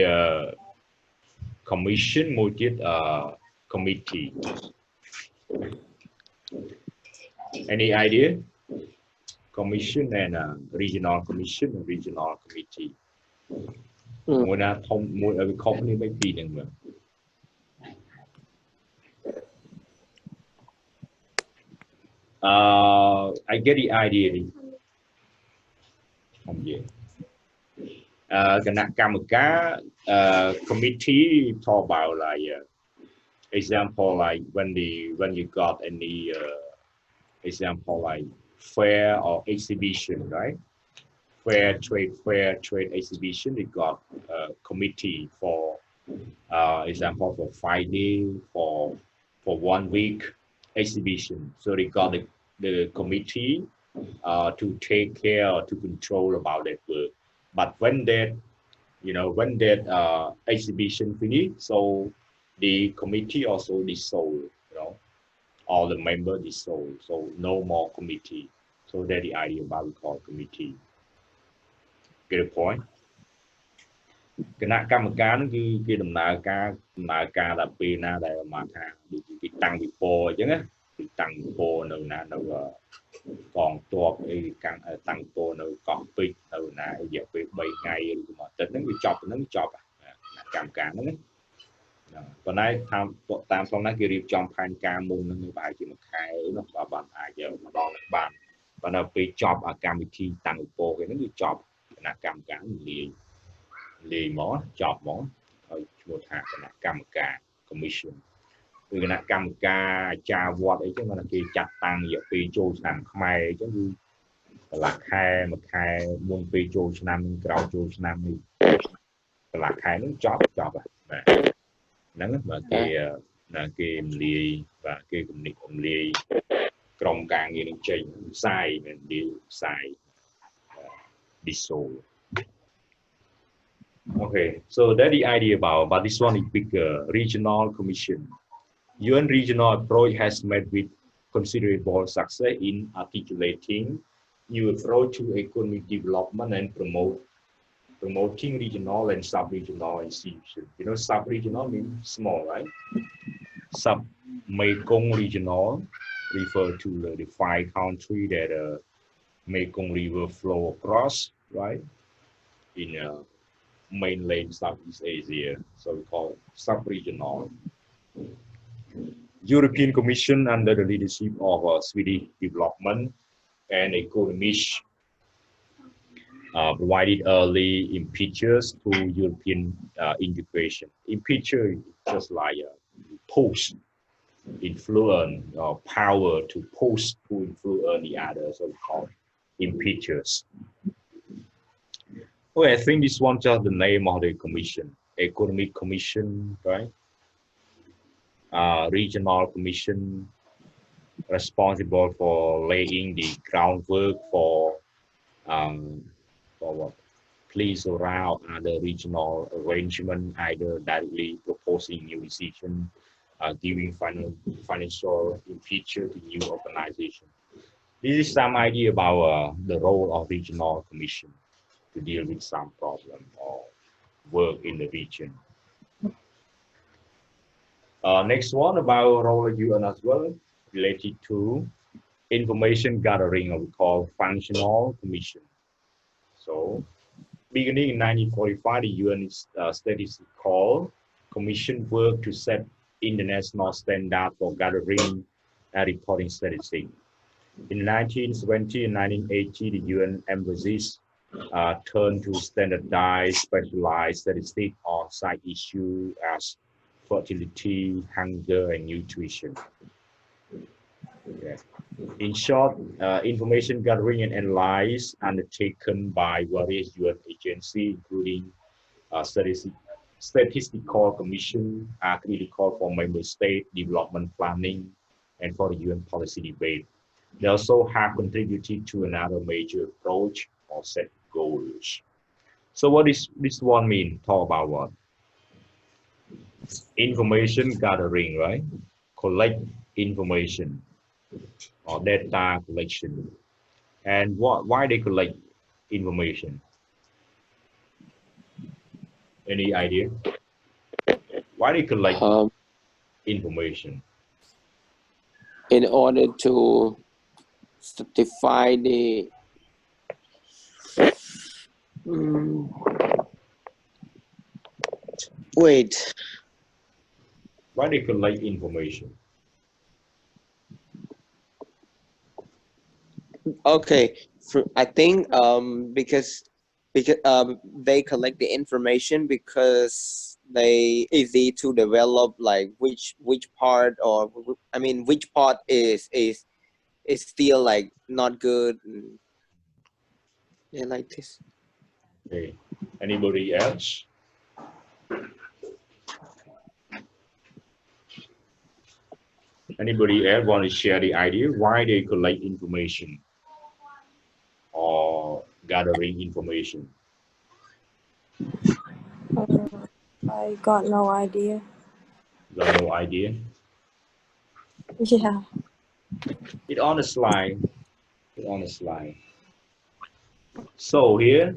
Speaker 1: commission មួយទៀតcommittee. Any idea? Commission and regional commission and regional committee. មួយណាធំមួយខុសគ្នាមិនពីរហ្នឹង I get the idea. Kanakamaka committee talk about like example like when you got any example like fair or exhibition, right? Fair trade exhibition. They got a committee for example for 5 days for 1 week exhibition. So they got the committee to take care or to control about that work. But when that when that exhibition finished, so the committee also dissolved, all the members dissolved, so no more committee. So that's the idea about we call committee. Get the point? គណៈកម្មការនោះគឺដំណើរការដល់ពេលណាដែលមកថាគេតាំងពិព័រណ៍អញ្ចឹងណាគេតាំងពិព័រណ៍នៅណានៅកងទ័ពអីតាំងពិព័រណ៍នៅកោះពេជ្រនៅណារយៈពេល3ថ្ងៃឬមួយអាទិត្យហ្នឹងវាចប់ហ្នឹងចប់គណៈកម្មការហ្នឹងប៉ុន្តែតាមស្រុកណាគេរៀបចំផែនការមុនហ្នឹងប្រហែលជាមួយខែនោះបាទអាចមកដល់បានប៉ុន្តែពេលចប់កម្មវិធីតាំងពិព័រណ៍គេហ្នឹងគឺចប់គណៈកម្មការលាយមកចប់មកហើយឈ្មោះថាគណៈកម្មការ commission គឺគណៈកម្មការអាចារ្យវត្តអីចឹងគាត់ថាគេចាត់តាំងរយៈពេលចូលឆ្នាំខ្មែរអញ្ចឹងគឺកន្លះខែមួយខែមុនពេលចូលឆ្នាំក្រោយចូលឆ្នាំនេះកន្លះខែហ្នឹងចប់បាទហ្នឹងបាទគេរំលាយបាទគេគំនិតរំលាយក្រុមការងារនឹងចេញផ្សាយមិននិយាយផ្សាយ dissolve. Okay, so that's the idea about, but this one is bigger, regional commission. UN regional approach has met with considerable success in articulating new approach to economic development and promoting regional and sub-regional institutions. You know, sub-regional means small, right? Sub-Mekong regional refer to the 5 countries that Mekong River flow across, right? In mainland Southeast Asia, so we call it sub-regional. European Commission under the leadership of Swedish Development and Economic provided early impetus to European integration. Impetus is just like push, influence, or power to push to influence the others, so we call it impetus. Okay, I think this one just the name of the commission. Economic Commission, right? Regional Commission, responsible for laying the groundwork for what? Please around other regional arrangement, either directly proposing new decision, giving financial impetus to new organization. This is some idea about the role of regional commission to deal with some problem or work in the region. Next one about role of UN as well, related to information gathering, or we call functional commission. So, beginning in 1945, the UN Statistical Commission worked to set international standard for gathering and reporting statistics. In 1970 and 1980, the UN embassies turned to standardize specialized statistics on side issues as fertility, hunger, and nutrition. Okay. In short, information gathering and analysis undertaken by various UN agencies, including Statistical Commission, are critical for member state development planning and for the UN policy debate. They also have contributed to another major approach or set goals. So what does this one mean? Talk about what? Information gathering, right? Collect information or data collection. And why they collect information? Any idea? Why they collect information?
Speaker 2: In order to certify the wait.
Speaker 1: Why they collect information?
Speaker 2: Okay, I think because they collect the information because they easy to develop like which part or I mean which part is still like not good. Yeah, like this.
Speaker 1: Okay. Anybody else? Anybody else want to share the idea why they collect information or gathering information?
Speaker 3: I got no idea.
Speaker 1: Got no idea.
Speaker 3: Yeah.
Speaker 1: It on the slide. It on the slide. So here,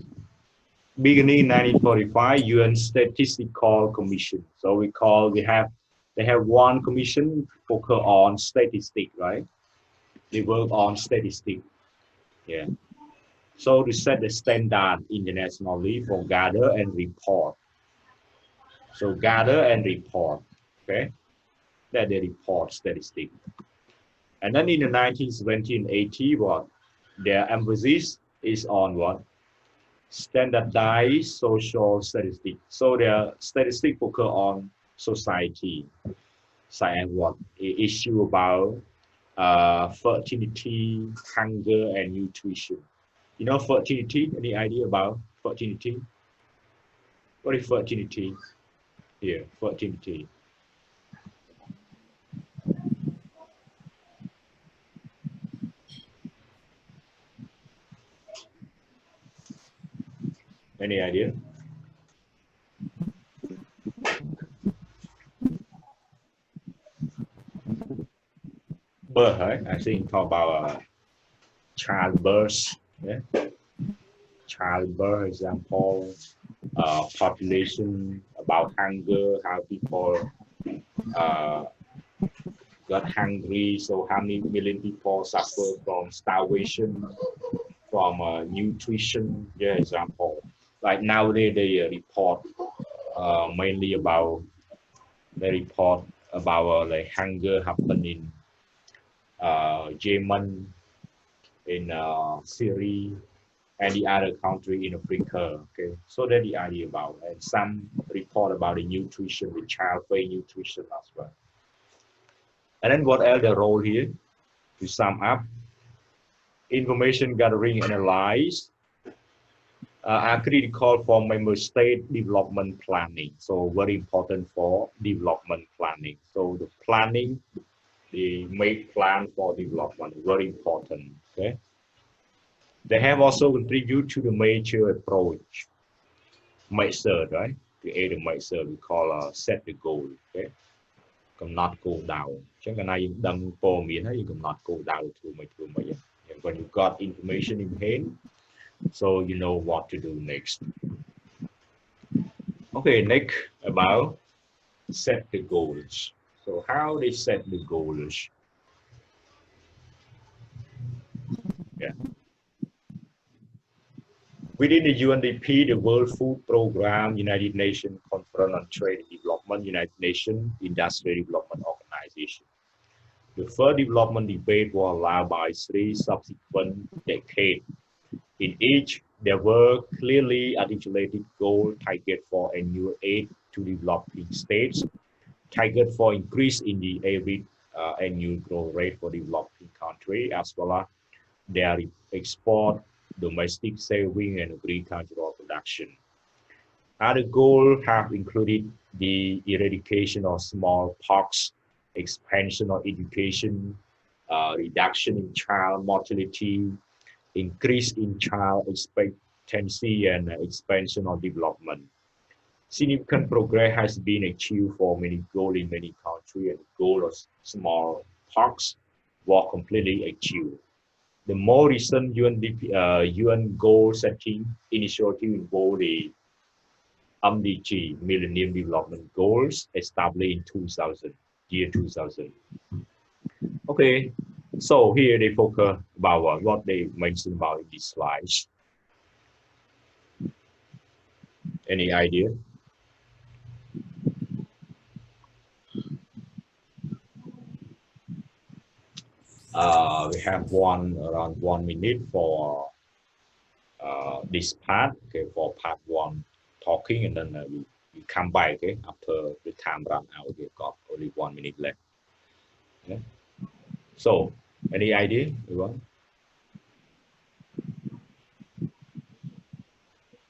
Speaker 1: beginning 1945, UN Statistical Commission. So they have one commission focus on statistics, right? They work on statistics. Yeah. So to set the standard internationally for gather and report. So gather and report. Okay. That they report statistics. And then in the 1970 and 80, what their emphasis is on what? Standardized social statistics. So their statistics focus on society, such as what issue about fertility, hunger, and nutrition. You know fertility? Any idea about fertility? What is fertility? Here, fertility. Any idea? Birth, right? I think talk about childbirth. Yeah, childbirth example. Population, about hunger, how people uh, got hungry. So how many million people suffer from starvation, from nutrition? Yeah, example. Like nowadays they report mainly about like hunger happening Yemen, in Syria, and the other country in Africa. Okay, so that's the idea about, and some report about the nutrition, the child play nutrition as well. And then what else the role here? To sum up, information gathering and analyze are critical for member state development planning. So very important for development planning. So the planning, the make plan for development, very important. Okay. They have also contributed to the major approach method, right? Create a method we call set the goal. Okay. កំណត់គោលដៅអញ្ចឹងកាលណាយើងដឹងព័ត៌មានហើយយើងកំណត់គោលដៅធ្វើមិន and when you got information in hand, so you know what to do next. Okay, next about set the goals. So how they set the goals? Yeah. Within the UNDP, the World Food Program, United Nations Conference on Trade and Development, United Nations Industrial Development Organization. The first development debate was allowed by 3 subsequent decades. In each, there were clearly articulated goal target for annual aid to developing states, target for increase in the average annual growth rate for developing country, as well as their export, domestic saving, and agricultural production. Other goals have included the eradication of smallpox, expansion of education, reduction in child mortality, increase in child expectancy, and expansion of development. Significant progress has been achieved for many goals in many countries, and the goal of smallpox was completely achieved. The more recent UN goal setting initiative involved the MDG, Millennium Development Goals, established in 2000, year 2000. Okay, so here they focus about what they mentioned about in these slides. Any idea? We have around 1 minute for this part, okay, for part one talking, and then we come back, okay, after the time run out. We got only 1 minute left. Okay. So, any idea, everyone?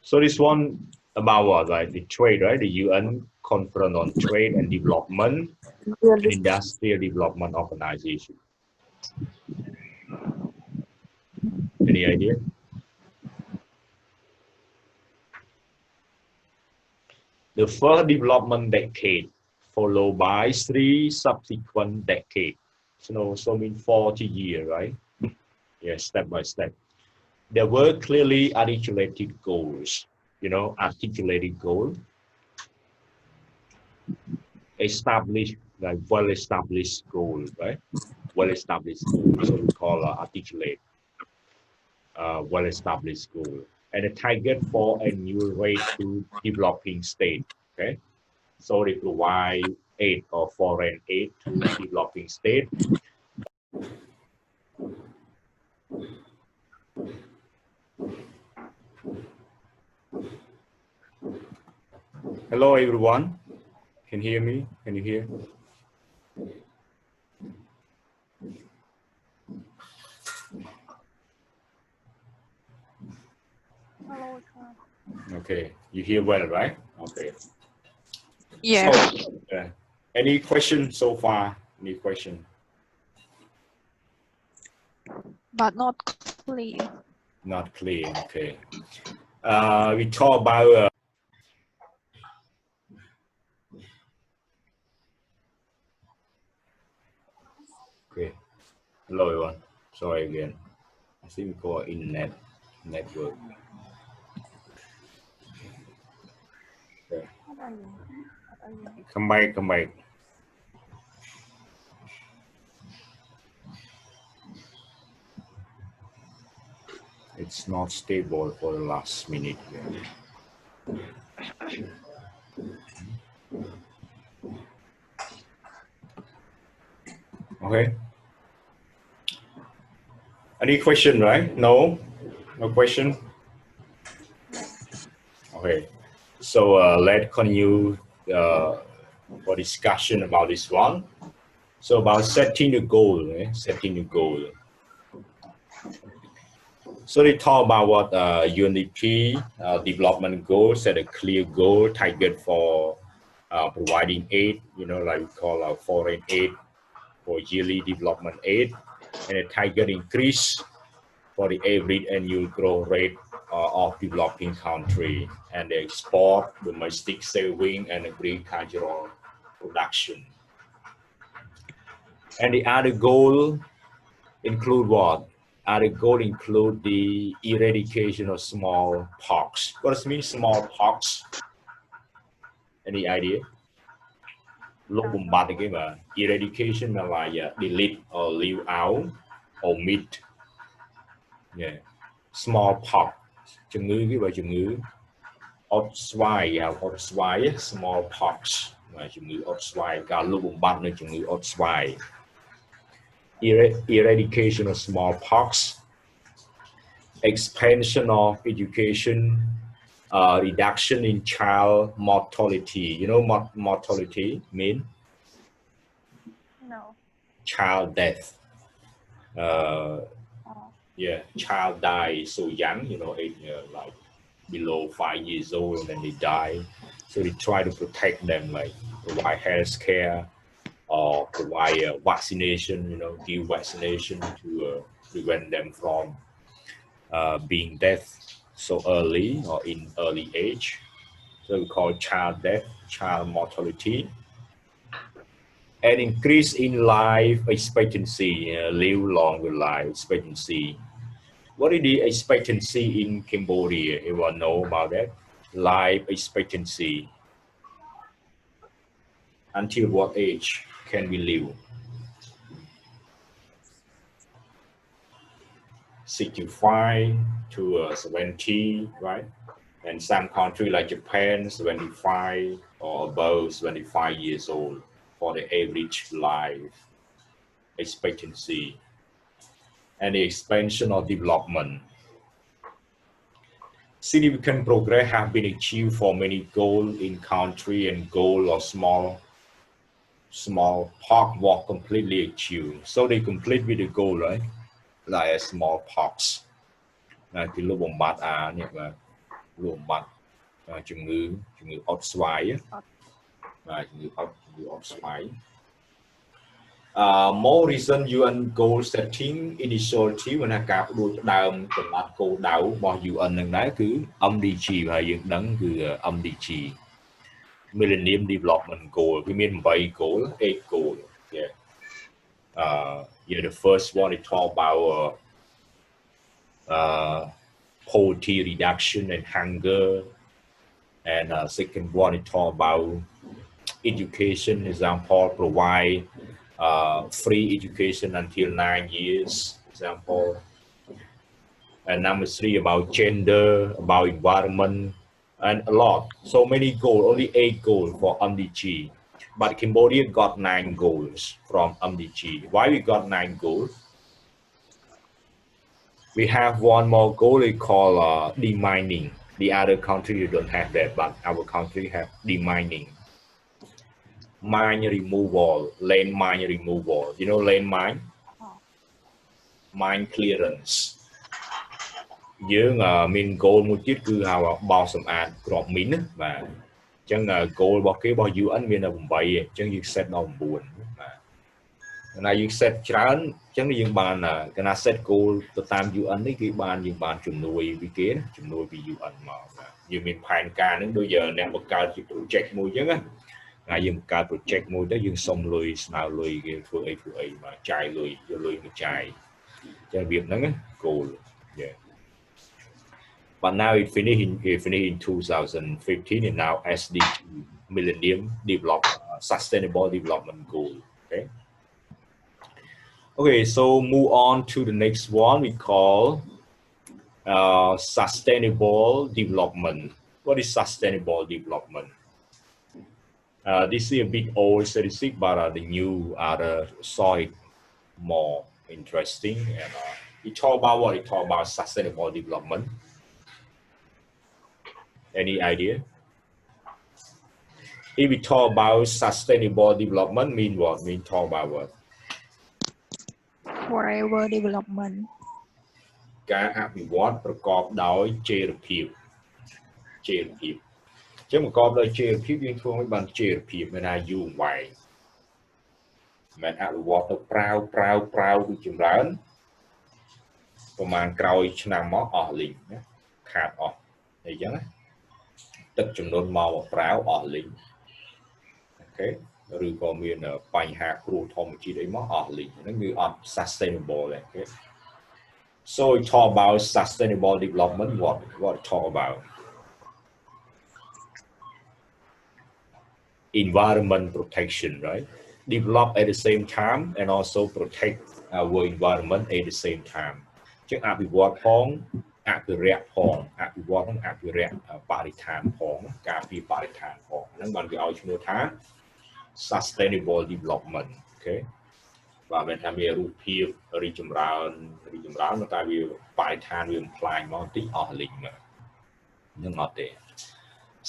Speaker 1: So this one about what, right? The trade, right? The UN Conference on Trade and Development and Industrial Development Organization. Any idea? The first development decade, followed by 3 subsequent decades. So mean 40 years, right? Yeah, step by step. There were clearly articulated goals, articulated goals, established, like well-established goals, right? Well-established goals, so we call articulate, well-established goal, and a target for a new rate to developing state, okay? So they provide aid or foreign aid to developing state. Hello, everyone. Can you hear me? Can you hear? Okay, you hear well, right? Okay.
Speaker 4: Yes.
Speaker 1: So, any question so far? Any question?
Speaker 4: But not clear.
Speaker 1: Not clear. Okay. We talk about. Okay. Hello, everyone. Sorry again. I think we call internet network. Okay. Come back. Come back. It's not stable for the last minute here. Okay. Any question, right? No? No question? Okay. So let's continue for discussion about this one. So about setting the goal, setting the goal. So they talk about what UNDP development goal, set a clear goal, target for providing aid, like we call foreign aid for yearly development aid, and a target increase for the average annual growth rate of developing country, and the export, domestic saving, and agricultural production. And the other goal include what? Other goal include the eradication of smallpox. What does it mean, smallpox? Any idea? Lỗ bùng bạt cái mà eradication là delete or leave out, omit. Yeah. Smallpox. Chứng ngữ cái bài chứng ngữ. Oswai, Oswai, smallpox. Mà chứng ngữ Oswai, cả lỗ bùng bạt nơi chứng ngữ Oswai. Eradication of smallpox, expansion of education, reduction in child mortality. You know what mortality mean?
Speaker 4: No.
Speaker 1: Child death. Yeah, child die so young, like below 5 years old, and then they die. So they try to protect them, like provide health care, or provide vaccination, give vaccination to prevent them from being death so early or in early age. So we call child death, child mortality. And increase in life expectancy, live longer life expectancy. What is the expectancy in Cambodia? Everyone know about that? Life expectancy. Until what age can we live? 65 to 70, right? And some country like Japan, 75 or above 75 years old for the average life expectancy. and the expansion or development. Significant progress have been achieved for many goals in country, and goal or small park were completely achieved. So they complete with the goal, right? Like a small parks. Là cái lô bồng bát này và lô bồng bátជំងឺអត់ស្វាយបាទជំងឺអត់ស្វាយ more recent UN goal setting initiative ណាការផ្ដួចផ្ដើមកំណត់គោលដៅរបស់ UN នឹងដែរគឺ MDG ហើយយើងដឹងគឺ MDG Millennium Development Goal វាមាន8 goal 8 goal yeah yeah the first one is talk about poverty reduction and hunger, and second one is talk about education. Example, provide free education until 9 years. Example, and number 3 about gender, about environment, and a lot. So many goals, only 8 goals for MDG, but Cambodia got 9 goals from MDG. Why we got 9 goals? We have one more goal we call demining. The other country don't have that, but our country have demining. Mine removal, land mine removal. You know land mine? Mine clearance. យើងមាន goal មួយទៀតគឺហៅបោសសម្អាតក្របមីនណាបាទអញ្ចឹង goal របស់គេរបស់ UN មានតែ8ឯងអញ្ចឹងយើង set ដល់9បាទណាយើង set ច្រើនអញ្ចឹងយើងបានកណា set goal ទៅតាម UN នេះគឺយើងបានជំនួយពីគេណាជំនួយពី UN មកបាទយើងមានផែនការហ្នឹងដូចអ្នកបង្កើតជា project មួយអញ្ចឹងណាយើងបង្កើត project មួយទៅយើងសុំលុយស្នើលុយគេធ្វើអីបាទចាយលុយយកលុយមកចាយអញ្ចឹងវាហ្នឹងណា goal yeah but now it finished in 2015 and now SDG Millennium Sustainable Development Goal okay. Okay, so move on to the next one we call sustainable development. What is sustainable development? This is a bit old statistic, but the new saw it more interesting. And it talk about what? It talk about sustainable development. Any idea? If we talk about sustainable development, mean what? Mean talk about what?
Speaker 4: Forever development
Speaker 1: ការអភិវឌ្ឍប្រកបដោយចីរភាពអញ្ចឹងប្រកបដោយចីរភាពយើងធ្វើឲ្យបានចីរភាពមានថាយូរអង្វែងមិនអភិវឌ្ឍទៅប្រើគឺចម្រើនប្រហែលក្រោយឆ្នាំមកអស់លីងណាខាតអស់អីចឹងណាទឹកចំនួនមកប្រើអស់លីងអូខេឬក៏មានបញ្ហាគ្រោះធម្មជាតិអីមកអស់លីងហ្នឹងគឺអត់ sustainable ទេ So we talk about sustainable development. What talk about? Environment protection, right? Develop at the same time and also protect our environment at the same time. ចឹងអភិវឌ្ឍផងអភិរក្សផងអភិវឌ្ឍផងអភិរក្សបរិស្ថានផងការពារបរិស្ថានផងហ្នឹងបានគេឲ្យឈ្មោះថា sustainable development. Okay. បាទមិនថាមានរូបភាពរីកចម្រើនតែវាបរិស្ថានវាបំផ្លាញមកតិចអស់លីងមកនឹងអត់ទេ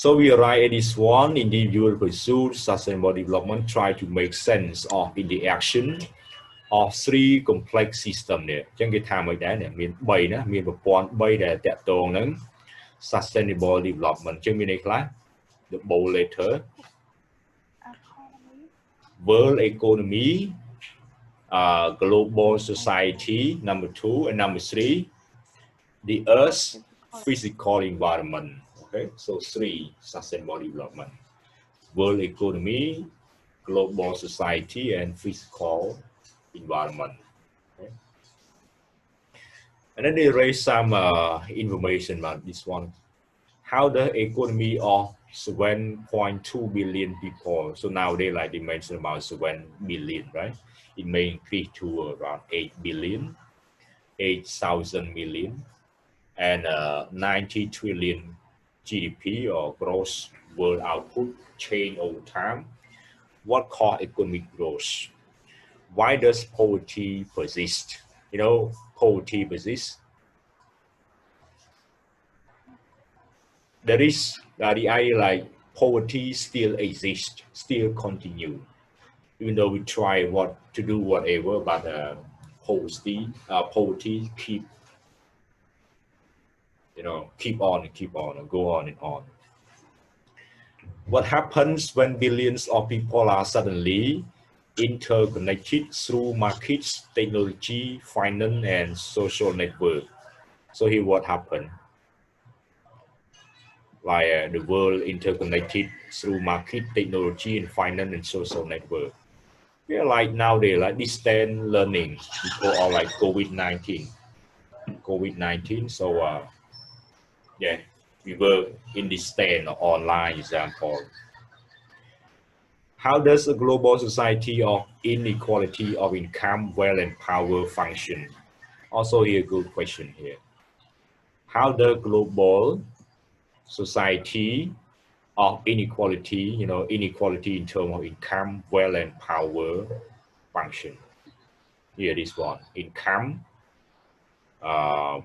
Speaker 1: So we write this one individual pursue sustainable development try to make sense of in the action of 3 complex system នេះអញ្ចឹងគេថាមួយដែរមាន3ណាមានប្រព័ន្ធ3ដែលតាក់ទងនឹង sustainable development អញ្ចឹងមានអីខ្លះ the bold letter world economy global society, number 2, and number 3, the Earth's physical environment. Okay, so 3 sustainable development: world economy, global society, and physical environment. Okay. And then they raise some information about this one. How the economy of 7.2 billion people. So nowadays, like they mentioned about 7 billion, right? It may increase to around 8 billion, 8,000 million, and 90 trillion GDP or gross world output change over time. What cause economic growth? Why does poverty persist? You know, poverty persists. There is the idea like poverty still exists, still continue, even though we try to do whatever, but poverty keep on, go on and on. What happens when billions of people are suddenly interconnected through markets, technology, finance, and social network? So here what happened? Like the world interconnected through market, technology, and finance and social network. Yeah, like nowadays, like distance learning, people are like COVID-19. So yeah, we work in distance or online example. How does a global society of inequality of income, wealth, and power function? Also here, good question here. How the global society of inequality, inequality in terms of income, wealth, and power function? Here, this one, income,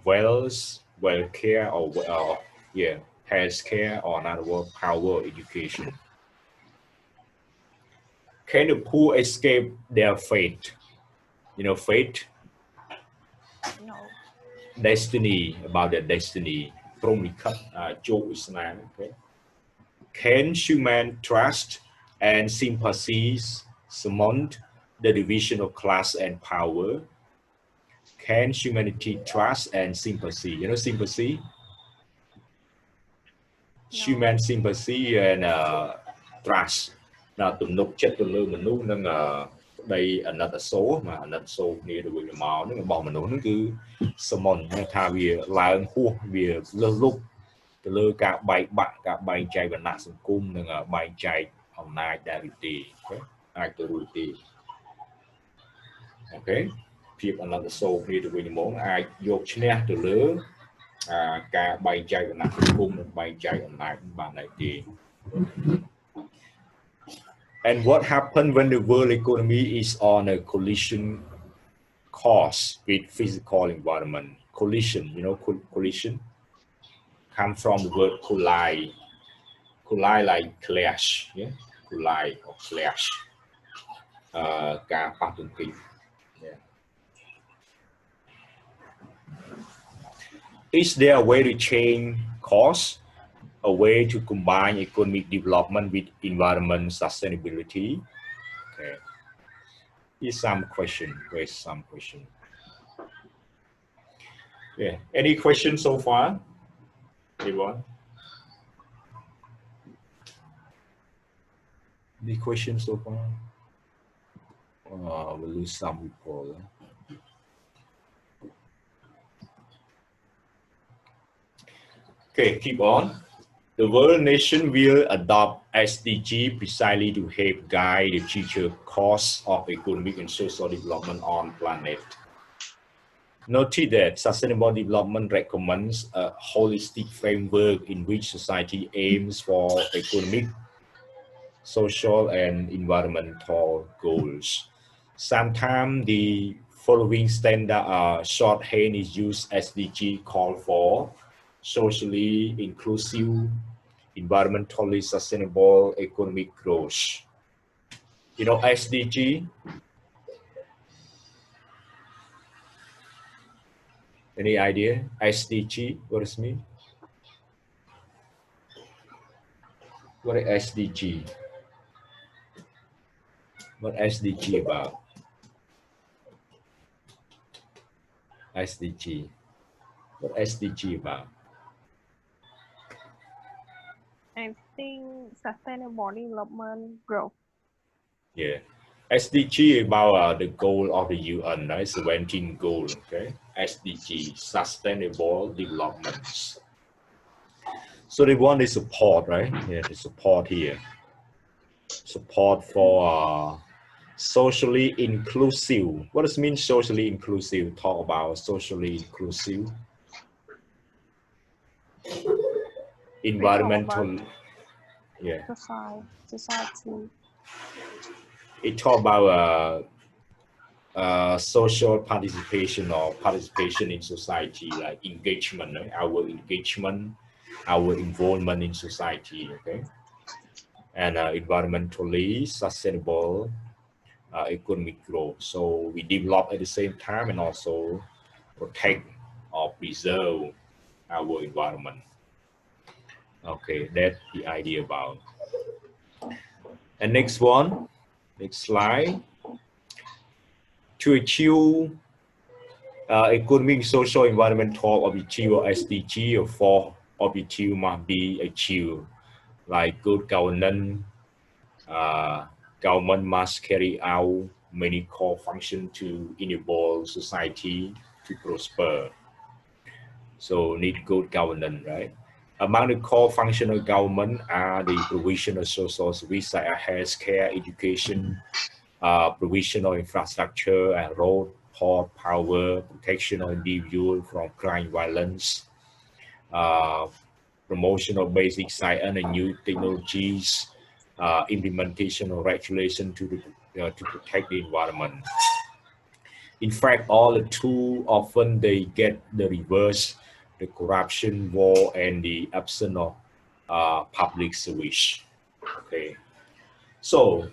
Speaker 1: wealth, care, or health care, or another word, power, education. Can the poor escape their fate? Fate,
Speaker 4: No.
Speaker 1: destiny, about their destiny. Okay. Can human trust and sympathies surmount the division of class and power? Can humanity trust and sympathy? Sympathy? Human sympathy and trust. Nào tụi nục chết tụi lư mình nụ nâng đây another số mà another số này được việc màu nó bỏ mình nụ nó cứ summon tha vì là hua vì lơ lúc từ lơ cả bài chạy và nạ sừng cung nâng bài chạy hôm nay đã bị tì ai tự bị tì ok phiệp another số này được việc màu ai dột nè từ lơ cả bài chạy và nạ sừng cung bài chạy hôm nay bạn này tì. And what happens when the world economy is on a collision course with physical environment? Collision, collision comes from the word collide. Collide like clash, yeah? Collide or clash. Yeah. Is there a way to change course? A way to combine economic development with environment sustainability? Okay. Here's some question. Yeah. Any questions so far? Anyone? Any questions so far? We'll lose some people. Okay, keep on. The world nation will adopt SDG precisely to help guide the future course of economic and social development on planet. Note that sustainable development recommends a holistic framework in which society aims for economic, social, and environmental goals. Sometimes the following standard shorthand is used. SDG call for socially inclusive, environmentally sustainable economic growth. SDG? Any idea? SDG, what does it mean? What is SDG? What SDG about? SDG. What SDG about?
Speaker 4: I think sustainable development growth.
Speaker 1: Yeah. SDG about the goal of the UN, right? 17 goal, okay? SDG, sustainable development. So they want the support, right? Yeah, the support here. Support for socially inclusive. What does it mean socially inclusive? Talk about socially inclusive. Environmental, yeah.
Speaker 4: Society.
Speaker 1: It talk about social participation or participation in society, like engagement, right? Our engagement, our involvement in society, okay? And environmentally sustainable economic growth. So we develop at the same time and also protect or preserve our environment. Okay, that's the idea about. And next one, next slide. To achieve economic, social, environmental objective or SDG or 4 objective must be achieved, like good governance. Government must carry out many core functions to enable society to prosper. So need good governance, right? Among the core functions of government are the provision of social services such as healthcare, education, provision of infrastructure and road, port, power, protection of individuals from crime, violence, promotion of basic science and new technologies, implementation of regulation to protect the environment. In fact, all the too often they get the reverse, the corruption, war, and the absence of public service. Okay, so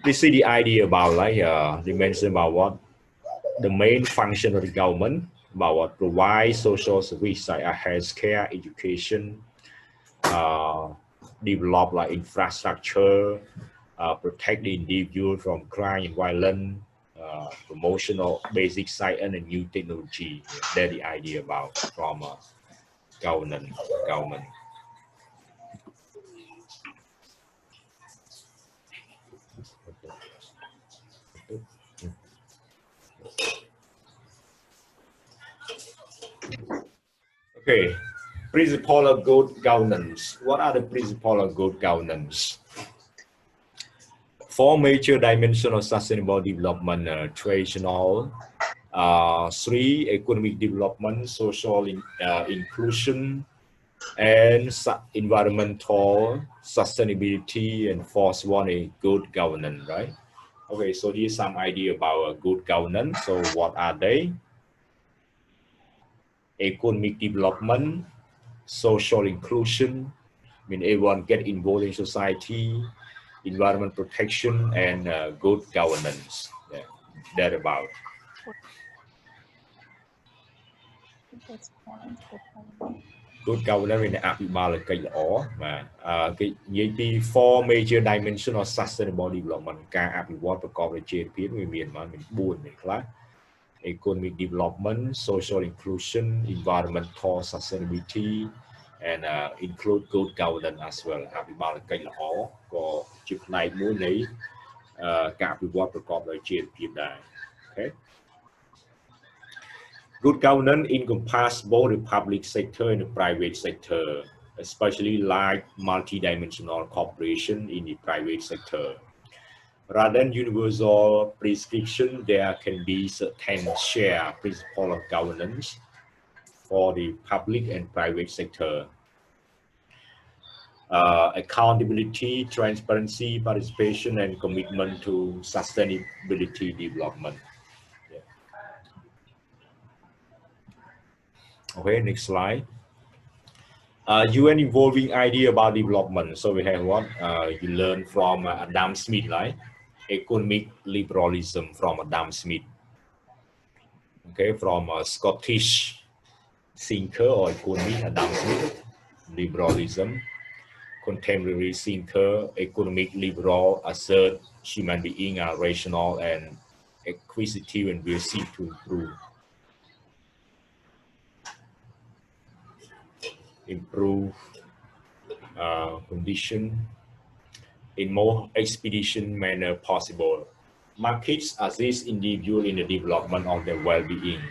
Speaker 1: this is the idea about like they mentioned about what the main function of the government, about what provide social service like healthcare, education, develop like infrastructure, protect the individual from crime and violence, promotion of basic science and new technology. That's the idea about from government. Okay, principle of good governance. What are the principles of good governance? 4 major dimensions of sustainable development: traditional, 3 economic development, social inclusion, and environmental sustainability, and 4th one is good governance, right? Okay, so here's some idea about good governance. So what are they? Economic development, social inclusion, I mean everyone get involved in society, environment protection, and good governance. Yeah, that about. Good governance មានអភិបាលកិច្ចល្អបាទគេនិយាយពី four major dimension of sustainable development ការអភិវឌ្ឍប្រកបដោយចីរភាពវាមាន4មានខ្លះ economic development, social inclusion, environmental sustainability, and include good governance as well អភិបាលកិច្ចល្អក៏ជាផ្នែកមួយនៃការអភិវឌ្ឍប្រកបដោយចីរភាពដែរ Okay. Good governance encompasses both the public sector and the private sector, especially like multidimensional cooperation in the private sector. Rather than universal prescription, there can be certain shared principle of governance for the public and private sector. Accountability, transparency, participation, and commitment to sustainability development. Okay, next slide. UN involving idea about development. So we have what you learn from Adam Smith, right? Economic liberalism from Adam Smith. Okay, from Scottish thinker or economist Adam Smith. Liberalism. Contemporary thinker, economic liberal, assert human beings are rational and acquisitive and will seek to improve condition in more expeditious manner possible. Markets assist individuals in the development of their well-being.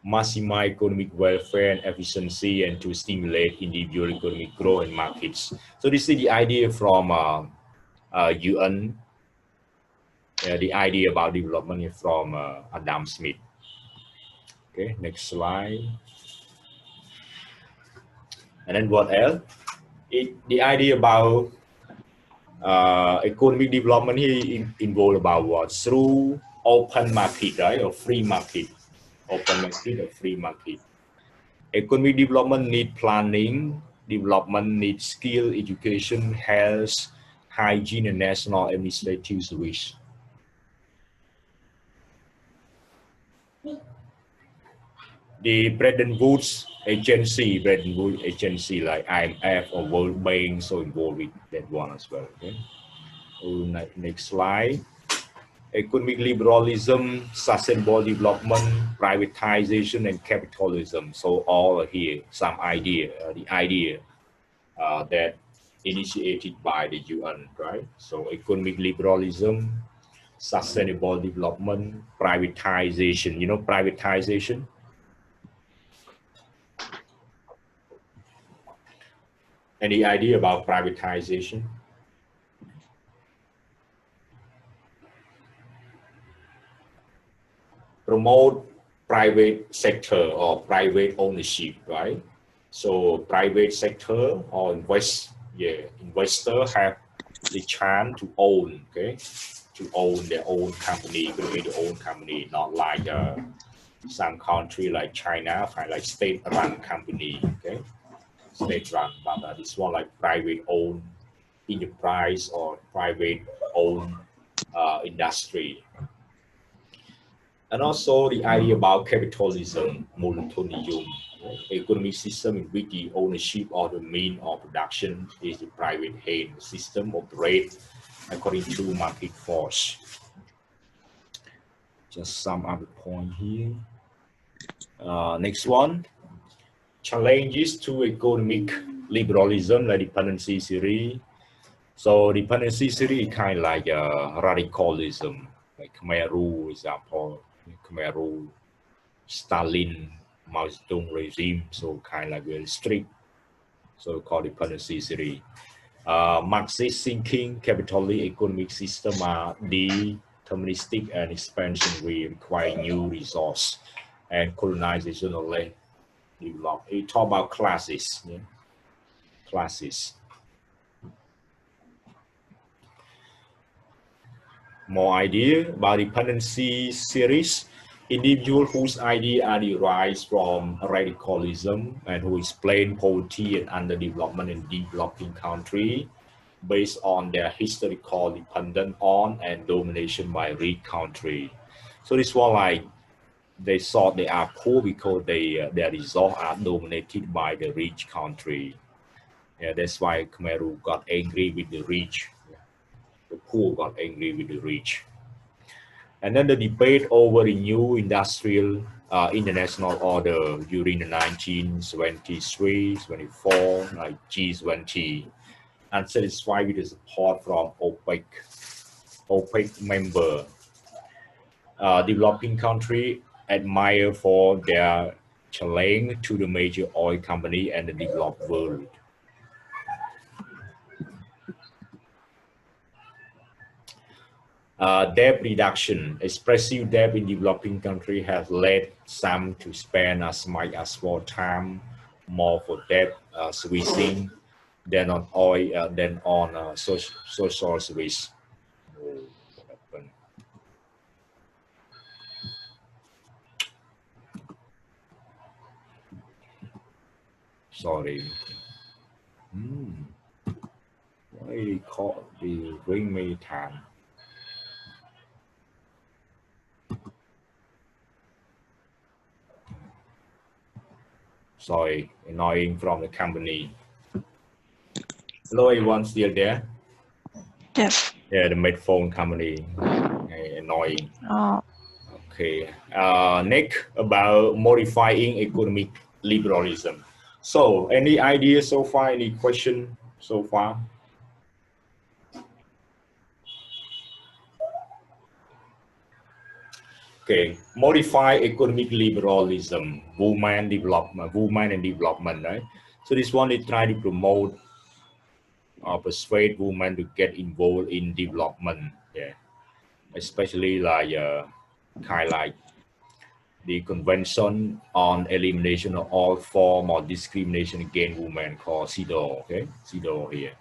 Speaker 1: Maximize economic welfare and efficiency and to stimulate individual economic growth in markets. So this is the idea from UN. The idea about development is from Adam Smith. Okay, next slide. And then what else? The idea about Economic development here involved about what? Through open market, right? Or free market. Open market or free market. Economic development need planning, development needs skill, education, health, hygiene, and national administrative service. The Bretton Woods agency like IMF or World Bank, so involved with that one as well. Okay. Next slide. Economic liberalism, sustainable development, privatization, and capitalism. So all are here, some idea, the idea that initiated by the UN, right? So economic liberalism, sustainable development, privatization. You know privatization? Any idea about privatization? Promote private sector or private ownership, right? So private sector or investor have the chance to own, okay, to own their own company, create their own company, not like some country like China, like state-run company, okay, state-run, but this one like private-owned enterprise or private-owned industry. And also the idea about capitalism, monotoniyum, economic system in which the ownership of the mean of production is the private hand system operate according to market force. Just some other point here. Next one, challenges to economic liberalism, like dependency theory. So dependency theory is kind of like radicalism, like Khmer Rouge, example, Khmer Rouge, Stalin, Mao Zedong regime, so kind of like very strict, so called dependency theory. Marxist thinking, capitalist economic system are deterministic and expansionary, require new resource and colonization of land develop. It talk about classes, yeah? Classes. More idea about dependency series. Individuals whose ideas are derived from radicalism and who explain poverty and underdevelopment in developing country based on their historical dependence on and domination by rich country. So this one like they thought they are poor because their resources are dominated by the rich country. Yeah, that's why Khmer Rouge got angry with the rich. The poor got angry with the rich. And then the debate over the new industrial international order during the 1973, 24, like G20, unsatisfied with the support from OPEC member. Developing country admire for their challenge to the major oil company and the developed world. Debt reduction, expressive debt in developing country has led some to spend as much as 4 times more for debt servicing than on oil than on social service. Oh, what happened? Sorry. Why they call the ring me time? Sorry, annoying from the company. Hello, everyone still there?
Speaker 4: Yes.
Speaker 1: Yeah, the phone company. Annoying.
Speaker 4: Oh.
Speaker 1: Okay. Next, about modifying economic liberalism. So, any ideas so far? Any question so far? Okay, modify economic liberalism, women and development, right? So this one they try to promote or persuade women to get involved in development, yeah, especially like kind of like the Convention on Elimination of All Form of Discrimination Against Women called CEDAW, okay, CEDAW here.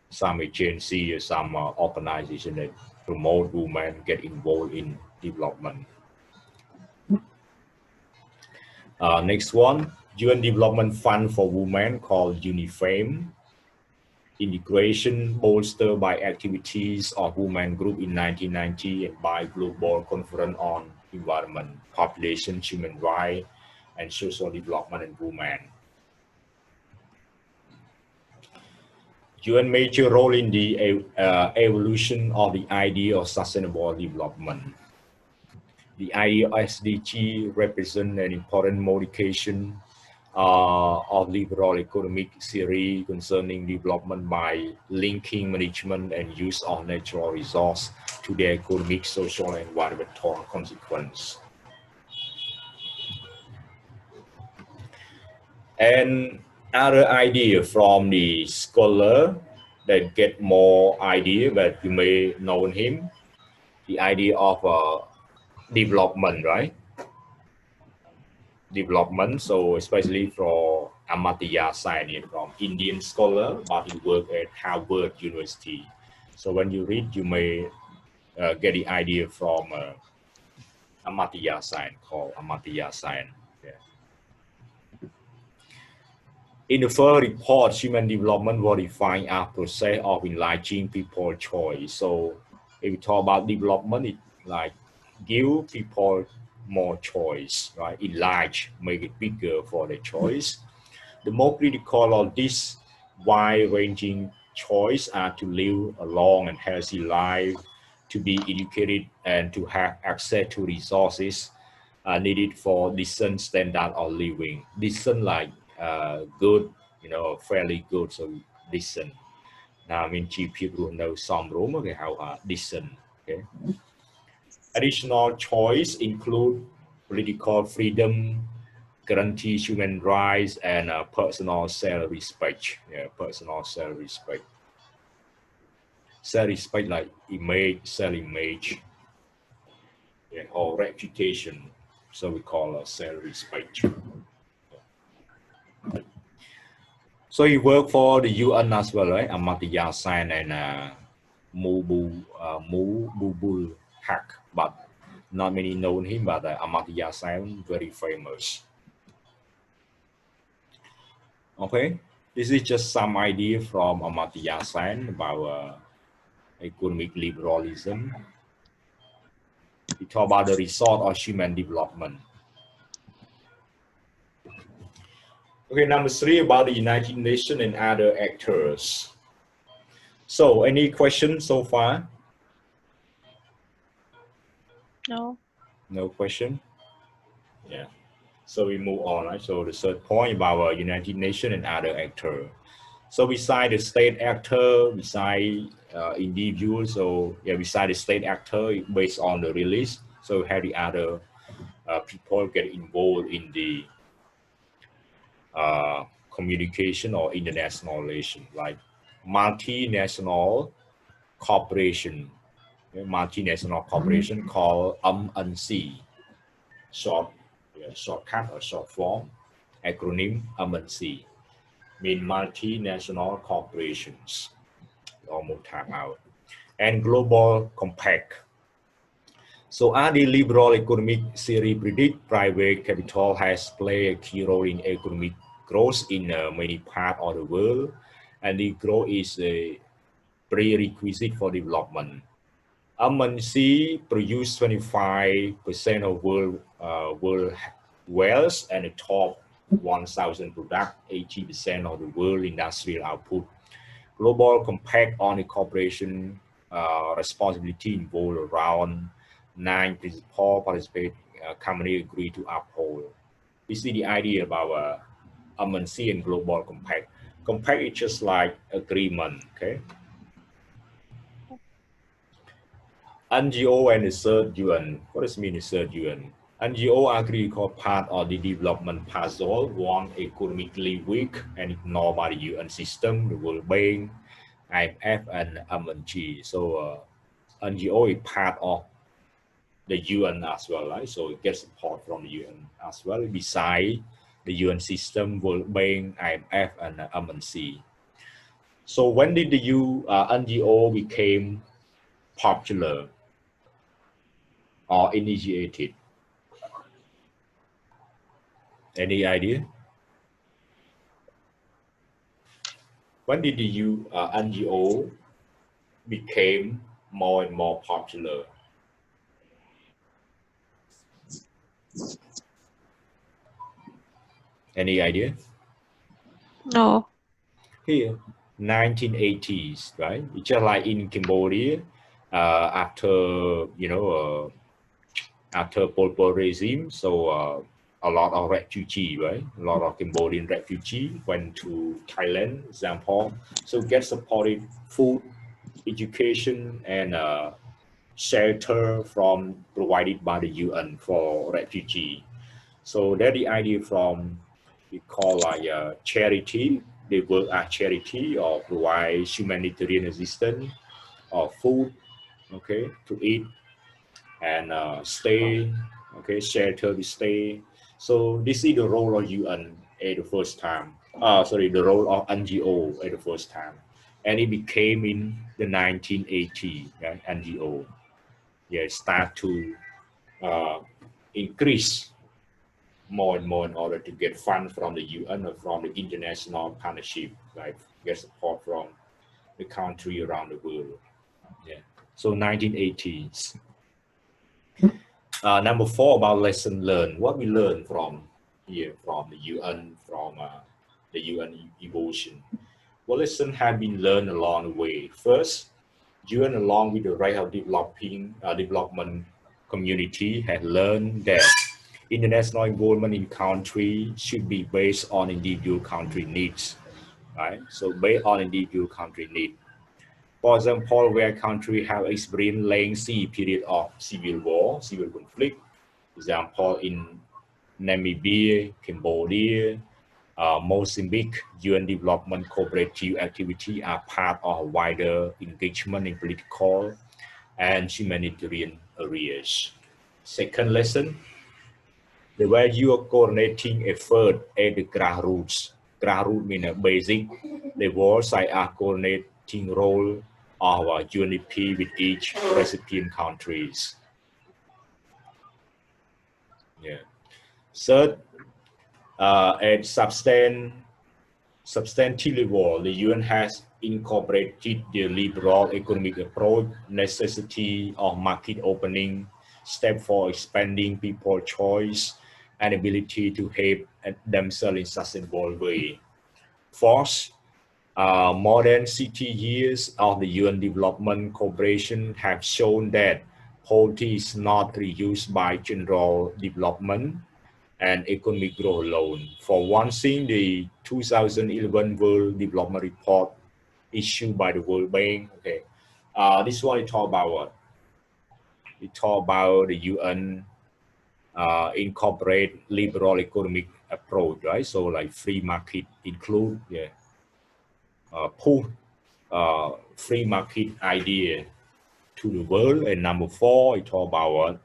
Speaker 1: some agency or some organization that promote women get involved in development. Next one, UN Development Fund for Women called UNIFEM. Integration bolstered by activities of women group in 1990 and by Global Conference on Environment, Population, Human Rights, and Social Development and Women. UN major role in the evolution of the idea of sustainable development. The idea of SDG represents an important modification of liberal economic theory concerning development by linking management and use of natural resources to their economic, social, and environmental consequence. And other idea from the scholar that get more idea, but you may know him, the idea of development, right? Development, so especially for Amartya Sen from Indian scholar, but he worked at Harvard University. So when you read, you may get the idea from Amartya Sen, called Amartya Sen. Yeah. In the first report, human development was defined as a process of enlarging people's choice. So if we talk about development, it like give people more choice, right? Enlarge, make it bigger for the choice. The more critical of this wide-ranging choice are to live a long and healthy life, to be educated, and to have access to resources needed for decent standard of living. Decent like good, you know, fairly good, so decent. Now, I mean, people know some room, okay, how decent, okay. Additional choice include political freedom, guarantee human rights, and personal self-respect. Yeah, personal self-respect. Self-respect like image, self-image, yeah, or reputation. So we call self-respect. So he worked for the UN as well, right? Amartya Sen and Mubul Haq, but not many know him, but Amartya Sen very famous. Okay, this is just some idea from Amartya Sen about economic liberalism. We talk about the result of human development. Okay, number 3 about the United Nations and other actors. So, any questions so far?
Speaker 4: No.
Speaker 1: No question? Yeah. So we move on, right? So the third point about United Nations and other actors. So beside the state actor, beside individuals, so yeah, beside the state actor, based on the release, so have the other people get involved in the communication or international relation, like multinational corporation, multinational corporation called MNC, shortcut or short form, acronym MNC, mean multinational corporations, almost time out, and global compact. So as the liberal economic theory predict, private capital has played a key role in economic growth in many parts of the world, and the growth is a prerequisite for development. MNC produce 25% of world wealth and the top 1,000 product, 80% of the world industrial output. Global compact on the corporation responsibility involved around 9 principal participate company agree to uphold. This is the idea about MNC and global compact. Compact is just like agreement, okay? NGO and the third UN. What does it mean the third UN? NGO agree called part of the development puzzle, one economically weak and ignored by the UN system, the World Bank, IMF, and MNG. So NGO is part of the UN as well, right? So it gets support from the UN as well, beside the UN system, World Bank, IMF, and MNC. So when did the NGO became popular or initiated? Any idea? When did the NGO became more and more popular? Any idea?
Speaker 4: No.
Speaker 1: Here, 1980s, right? It's just like in Cambodia, after after Pol Pot regime, so a lot of refugee, right? A lot of Cambodian refugee went to Thailand, example, so get supported food, education, and shelter from provided by the UN for refugee. So that's the idea from we call like charity. They work as charity or provide humanitarian assistance or food, okay, to eat and stay, okay, shelter to stay. So this is the role of UN at the first time. Sorry, the role of NGO at the first time, and it became in the 1980, right? NGO, yeah, start to increase more and more in order to get funds from the UN or from the international partnership, like get support from the country around the world. Yeah. So 1980s. Number 4 about lesson learned. What we learned from here, from the UN, from the UN evolution. What lesson have been learned along the way? First, UN, along with the rest of development community, had learned that international involvement in country should be based on individual country needs, right? So based on individual country need. For example, where country have experienced lengthy period of civil war, civil conflict, example in Namibia, Cambodia, Mozambique, UN development cooperative activity are part of wider engagement in political and humanitarian areas. Second lesson, the way you are coordinating effort at the grassroots. Grassroots means a basic level, side are coordinating role of UNDP with each recipient countries. Yeah. Third, at substantive level, the UN has incorporated the liberal economic approach, necessity of market opening, step for expanding people's choice, and ability to help themselves in sustainable way. Fourth, more than 60 years of the UN development cooperation have shown that poverty is not reduced by general development and economic growth alone. For one thing, the 2011 World Development Report issued by the World Bank, okay, this one we talk about what? We talk about the UN incorporate liberal economic approach, right? So like free market include, yeah, push free market idea to the world. And number 4, we talk about what?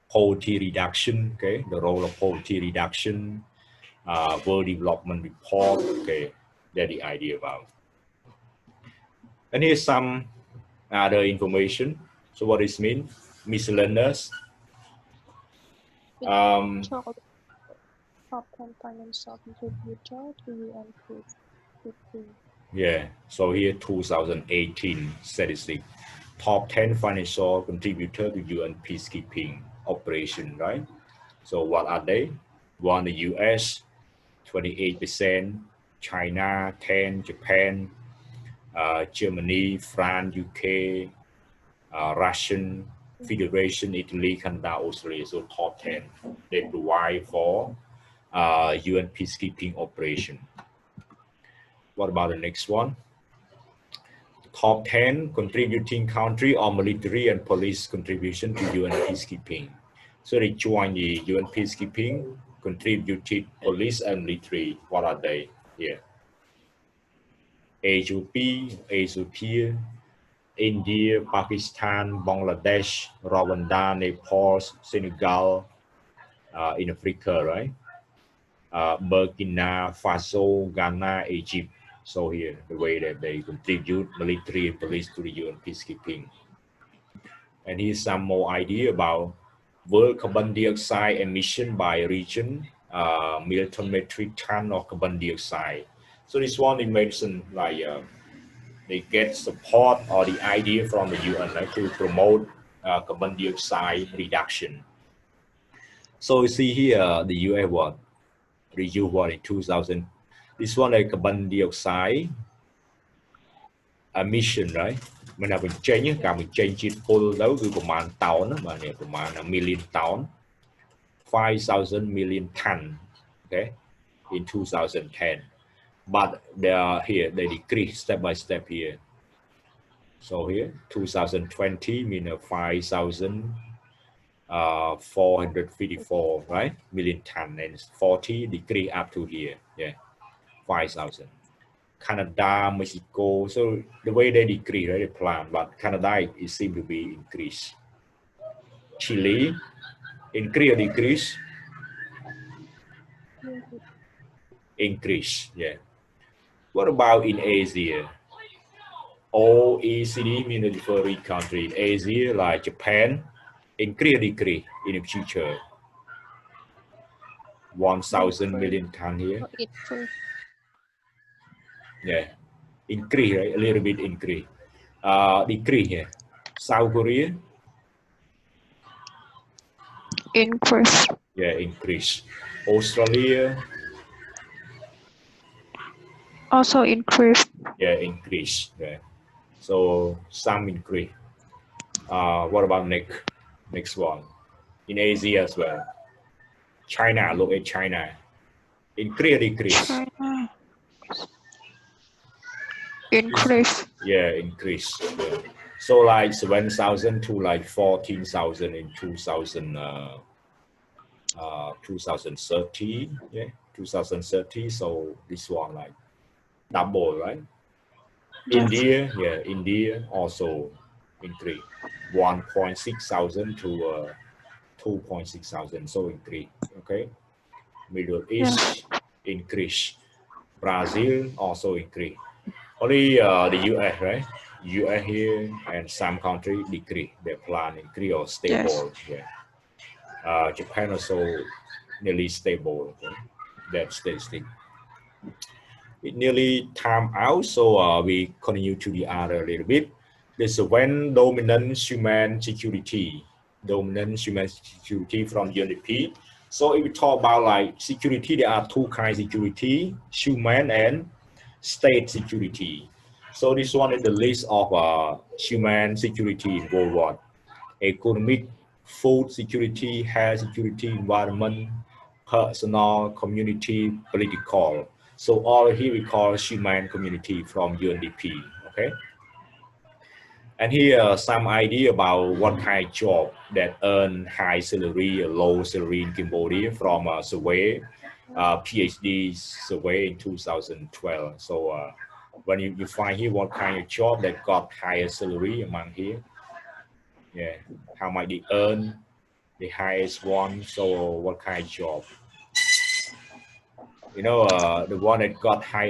Speaker 1: Poverty reduction, okay, the role of poverty reduction, World Development Report, okay, that's the idea about. And here's some other information. So what does it mean? Miscellaneous.
Speaker 4: Top 10 financial contributor to UN peacekeeping.
Speaker 1: Yeah, so here 2018 statistic. Top 10 financial contributor to UN peacekeeping operation, right? So what are they? One, the US, 28%, China, 10, Japan, Germany, France, UK, Russian, Federation, Italy, Canada, Australia. So top 10. They provide for UN peacekeeping operation. What about the next one? Top 10 contributing country or military and police contribution to UN peacekeeping. So they join the UN peacekeeping, contributed police and military. What are they? Here. Ethiopia, India, Pakistan, Bangladesh, Rwanda, Nepal, Senegal, in Africa, right? Burkina Faso, Ghana, Egypt. So here, the way that they contribute military and police to the UN peacekeeping. And here's some more idea about world carbon dioxide emission by region, million metric ton of carbon dioxide. So this one, they mentioned like they get support or the idea from the UN to promote carbon dioxide reduction. So you see here, the UN what review what in 2000. This one like carbon dioxide emission, right? มันเอาไปเจนการไปเจนจิตพลแล้วคือประมาณเตานะมาเนี่ยประมาณmillion ton 5,000 million ton, okay, in 2010. But they are here, they decrease step by step here. So here, 2020 mean 5,454, right, million ton, and 40 degree up to here, yeah, 5,000. Canada, Mexico, so the way they decrease, right, they plan, but Canada it seems to be increased. Chile, increase or decrease? Increase, yeah. What about in Asia? OECD means the different country in Asia, like Japan, increase or decrease in the future? 1,000 million ton here. Yeah, increase, right? A little bit increase. Decrease here. South Korea.
Speaker 4: Increase.
Speaker 1: Yeah, increase. Australia.
Speaker 4: Also increase.
Speaker 1: Yeah, increase. Yeah. So some increase. What about next one? In Asia as well. China, look at China. Increase or decrease?
Speaker 4: China. Increase.
Speaker 1: Yeah, increase. Yeah. So like 7,000 to like 14,000 in 2030. Yeah, 2030. So this one like double, right?
Speaker 4: Yes.
Speaker 1: India, yeah, India also increase 1,600 to 2,600, so increase. Okay, Middle East increase. Brazil also increase. Only the US, right? US here and some country decrease. Their plan increase or stable. Yes. Yeah. Japan also nearly stable. Okay? That statistic. It nearly time out, so we continue to the other a little bit. This is when dominant human security from UNDP. So if we talk about like security, there are two kinds of security: human and state security. So this one is the list of human security in worldwide: economic, food security, health security, environment, personal, community, political. So all here we call human community from UNDP, okay? And here some idea about what kind of job that earn high salary or low salary in Cambodia from a survey, PhD survey in 2012. So when you find here what kind of job that got higher salary among here, yeah, how much they earn, the highest one, so what kind of job? You know, the one that got high